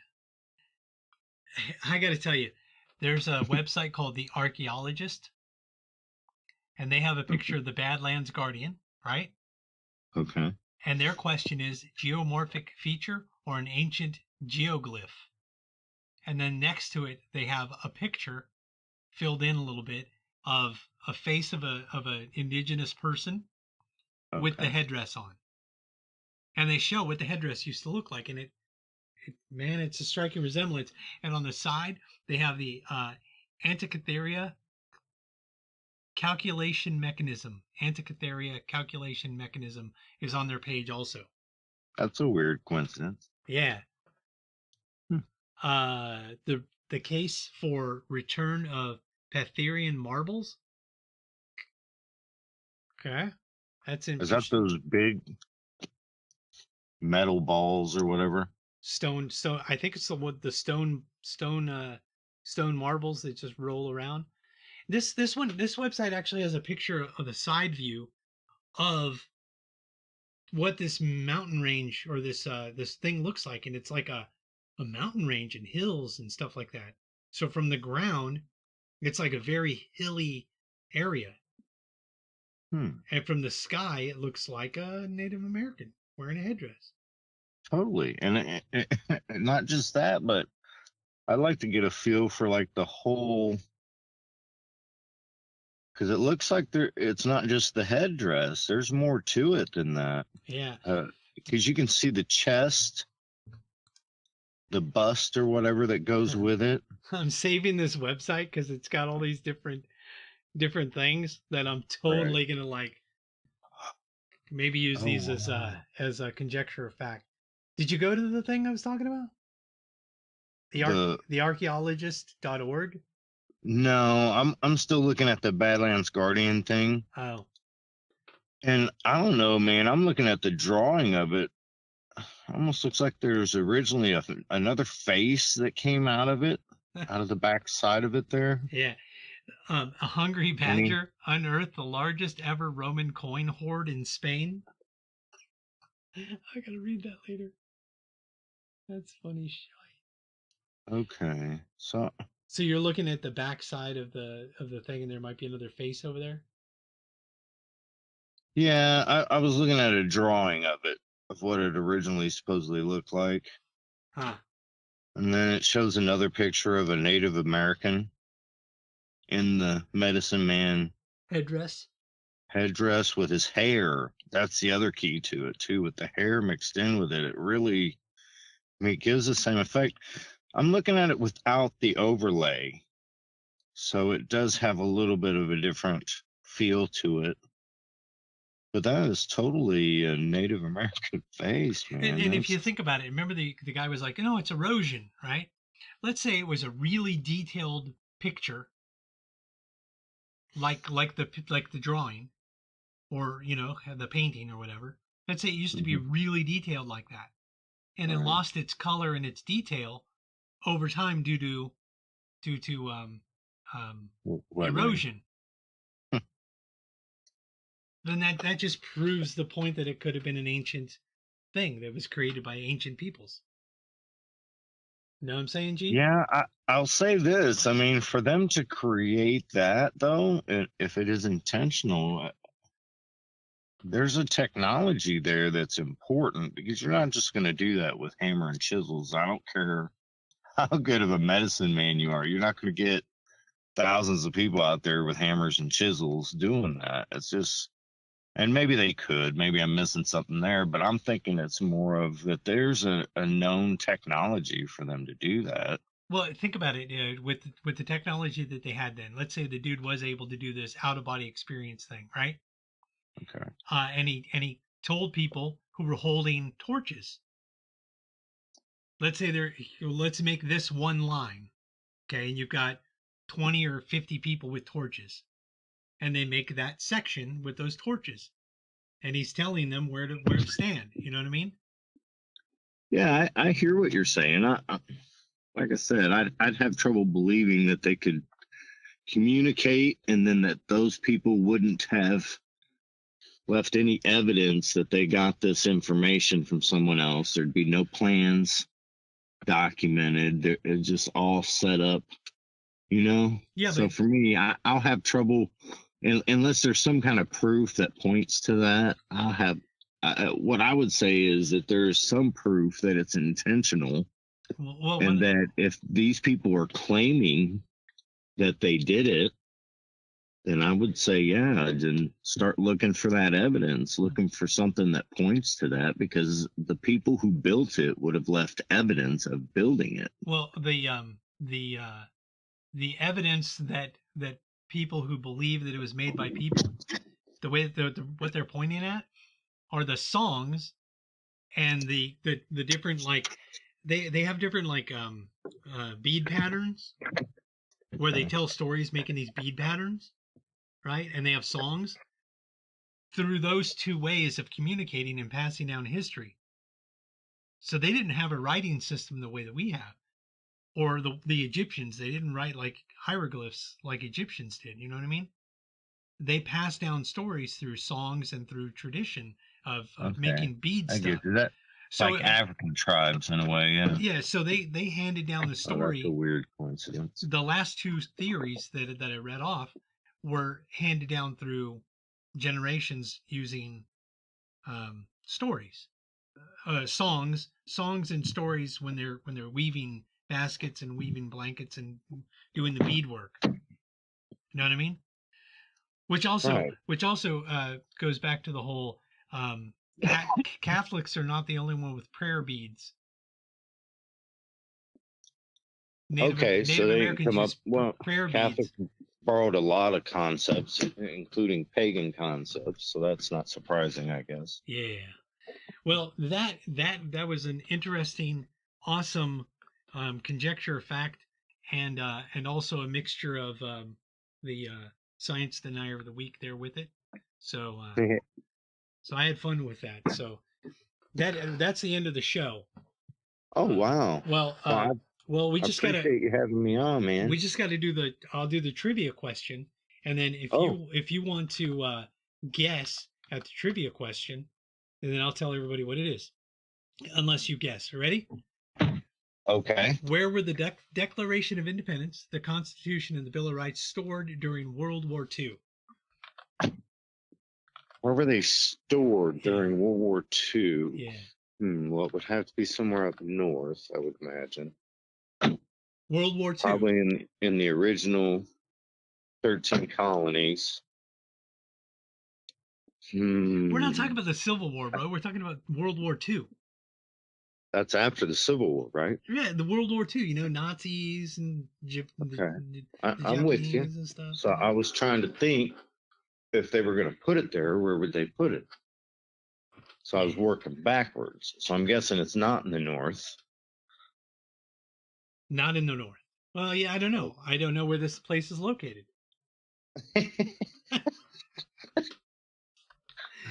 I got to tell you, there's a website called The Archaeologist, and they have a picture of the Badlands Guardian, right? Okay. And their question is geomorphic feature or an ancient geoglyph. And then next to it, they have a picture filled in a little bit of a face of an indigenous person with the headdress on. And they show what the headdress used to look like. And man, it's a striking resemblance. And on the side, they have the Antikythera calculation mechanism. Antikythera calculation mechanism is on their page also. That's a weird coincidence. Yeah. The case for return of Petherian marbles. Okay, that's interesting. Is that those big metal balls or whatever? Stone. I think it's the stone marbles that just roll around. This website actually has a picture of a side view of what this mountain range or this thing looks like, and it's like a mountain range and hills and stuff like that. So from the ground, it's like a very hilly area. And from the sky, it looks like a Native American wearing a headdress. Totally. And not just that, but I'd like to get a feel for like the whole, because it looks like it's not just the headdress. There's more to it than that. Yeah. Because you can see the chest, the bust or whatever that goes with it. I'm saving this website because it's got all these different things that I'm totally gonna like maybe use these as a conjecture of fact. Did you go to the thing I was talking about? The archaeologist.org? No, I'm still looking at the Badlands Guardian thing. Oh. And I don't know, man. I'm looking at the drawing of it. Almost looks like there's originally another face that came out of it, out of the back side of it there. Yeah. A hungry badger unearthed the largest ever Roman coin hoard in Spain. I gotta read that later. That's funny shit. Okay, so you're looking at the back side of the thing, and there might be another face over there. Yeah, I was looking at a drawing of it, of what it originally supposedly looked like. Huh. And then it shows another picture of a Native American in the medicine man headdress with his hair. That's the other key to it too, with the hair mixed in with it. It really, it gives the same effect. I'm looking at it without the overlay, so it does have a little bit of a different feel to it. But that is totally a Native American face, man. And if you think about it, remember the guy was like, no, it's erosion, right? Let's say it was a really detailed picture, like the drawing, or the painting or whatever. Let's say it used to be really detailed like that, and it lost its color and its detail over time due to erosion. Then that just proves the point that it could have been an ancient thing that was created by ancient peoples. Know what I'm saying, G? Yeah, I'll say this. I mean, for them to create that, though, if it is intentional, there's a technology there that's important because you're not just going to do that with hammer and chisels. I don't care how good of a medicine man you are. You're not going to get thousands of people out there with hammers and chisels doing that. It's just, and maybe they could. Maybe I'm missing something there, but I'm thinking it's more of that there's a known technology for them to do that. Well, think about it. With the technology that they had then, let's say the dude was able to do this out of body experience thing, right? Okay. And he told people who were holding torches. Let's say let's make this one line, okay? And you've got 20 or 50 people with torches, and they make that section with those torches, and he's telling them where to stand. You know what I mean? Yeah, I hear what you're saying. Like I said, I'd have trouble believing that they could communicate and then that those people wouldn't have left any evidence that they got this information from someone else. There'd be no plans documented. It's just all set up, Yeah. So for me, I'll have trouble unless there's some kind of proof that points to that. I'll have what I would say is that there is some proof that it's intentional, and that if these people are claiming that they did it, then I would say, yeah, then start looking for that evidence, looking for something that points to that, because the people who built it would have left evidence of building it. Well, the evidence that people who believe that it was made by people, the way what they're pointing at are the songs and the different, like they have different like bead patterns where they tell stories making these bead patterns, right? And they have songs through those two ways of communicating and passing down history. So they didn't have a writing system the way that we have. Or the Egyptians, they didn't write like hieroglyphs like Egyptians did. You know what I mean? They passed down stories through songs and through tradition of making bead stuff. I get that. So, like African tribes in a way, yeah. Yeah, so they handed down the story. That's a weird coincidence. The last two theories that I read off were handed down through generations using stories, songs and stories when they're weaving baskets and weaving blankets and doing the beadwork. You know what I mean? Which also goes back to the whole Catholics are not the only one with prayer beads. Native so they Americans come up. Well, prayer Catholics beads. Borrowed a lot of concepts, including pagan concepts. So that's not surprising, I guess. Yeah. Well, that was an interesting, awesome conjecture fact, and also a mixture of the science denier of the week there with it. So so I had fun with that. So that's the end of the show. Oh wow! Well, we just gotta. Appreciate you having me on, man. We just got to do I'll do the trivia question, and then if you want to guess at the trivia question, and then I'll tell everybody what it is, unless you guess. Ready? Okay. Where were the Declaration of Independence, the Constitution, and the Bill of Rights stored during World War II? Where were they stored during World War II? Yeah. Well, it would have to be somewhere up north, I would imagine. World War II. Probably in the original 13 colonies. We're not talking about the Civil War, bro. We're talking about World War II. That's after the Civil War, right? Yeah, the World War II. Nazis and I'm with you. And stuff. So I was trying to think if they were going to put it there, where would they put it? So I was working backwards. So I'm guessing it's not in the north. Not in the north. Well, yeah, I don't know. I don't know where this place is located.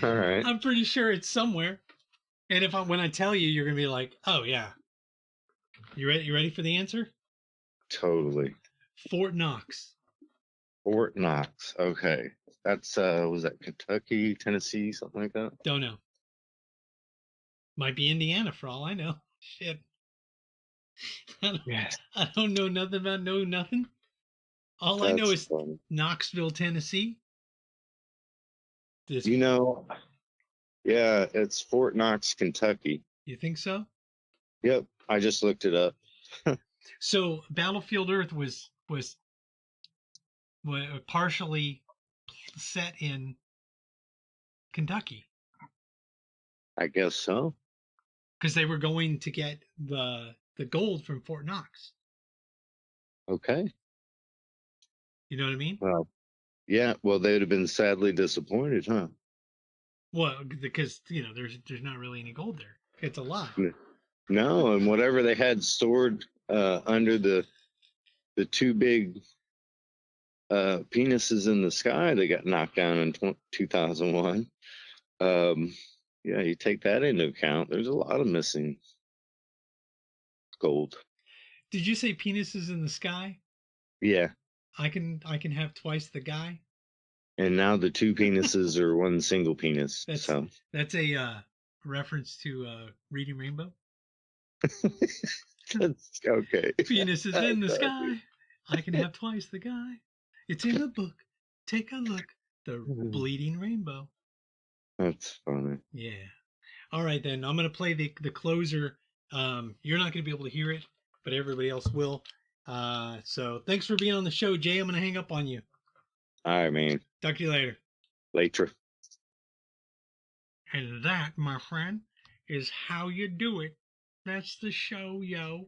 All right. I'm pretty sure it's somewhere. And when I tell you, you're gonna be like, "Oh yeah." You ready? You ready for the answer? Totally. Fort Knox. Fort Knox. Okay. That's was that Kentucky, Tennessee, something like that? Don't know. Might be Indiana for all I know. Shit. Yes. I don't know nothing about nothing. All I know That's is funny. Knoxville, Tennessee. This, You know, yeah, it's Fort Knox, Kentucky. you think so? Yep, I just looked it up. So Battlefield Earth was partially set in Kentucky I guess so. because they were going to get the gold from Fort Knox. Okay. You know what I mean? Well, yeah. Well, they'd have been sadly disappointed, huh? Well, because there's not really any gold there. It's a lie. No, and whatever they had stored under the two big penises in the sky that got knocked down in 2001. Yeah, you take that into account. There's a lot of missing gold. Did you say penises in the sky? Yeah, I can have twice the guy. and now the two penises are one single penis. That's a reference to Reading Rainbow. That's okay. Penises in the sky. I can have twice the guy. It's in the book. Take a look. The Bleeding Rainbow. That's funny. Yeah. All right, then. I'm going to play the closer. You're not going to be able to hear it, but everybody else will. So thanks for being on the show, Jay. I'm going to hang up on you. All right, man. Talk to you later. Later. And that, my friend, is how you do it. That's the show, yo.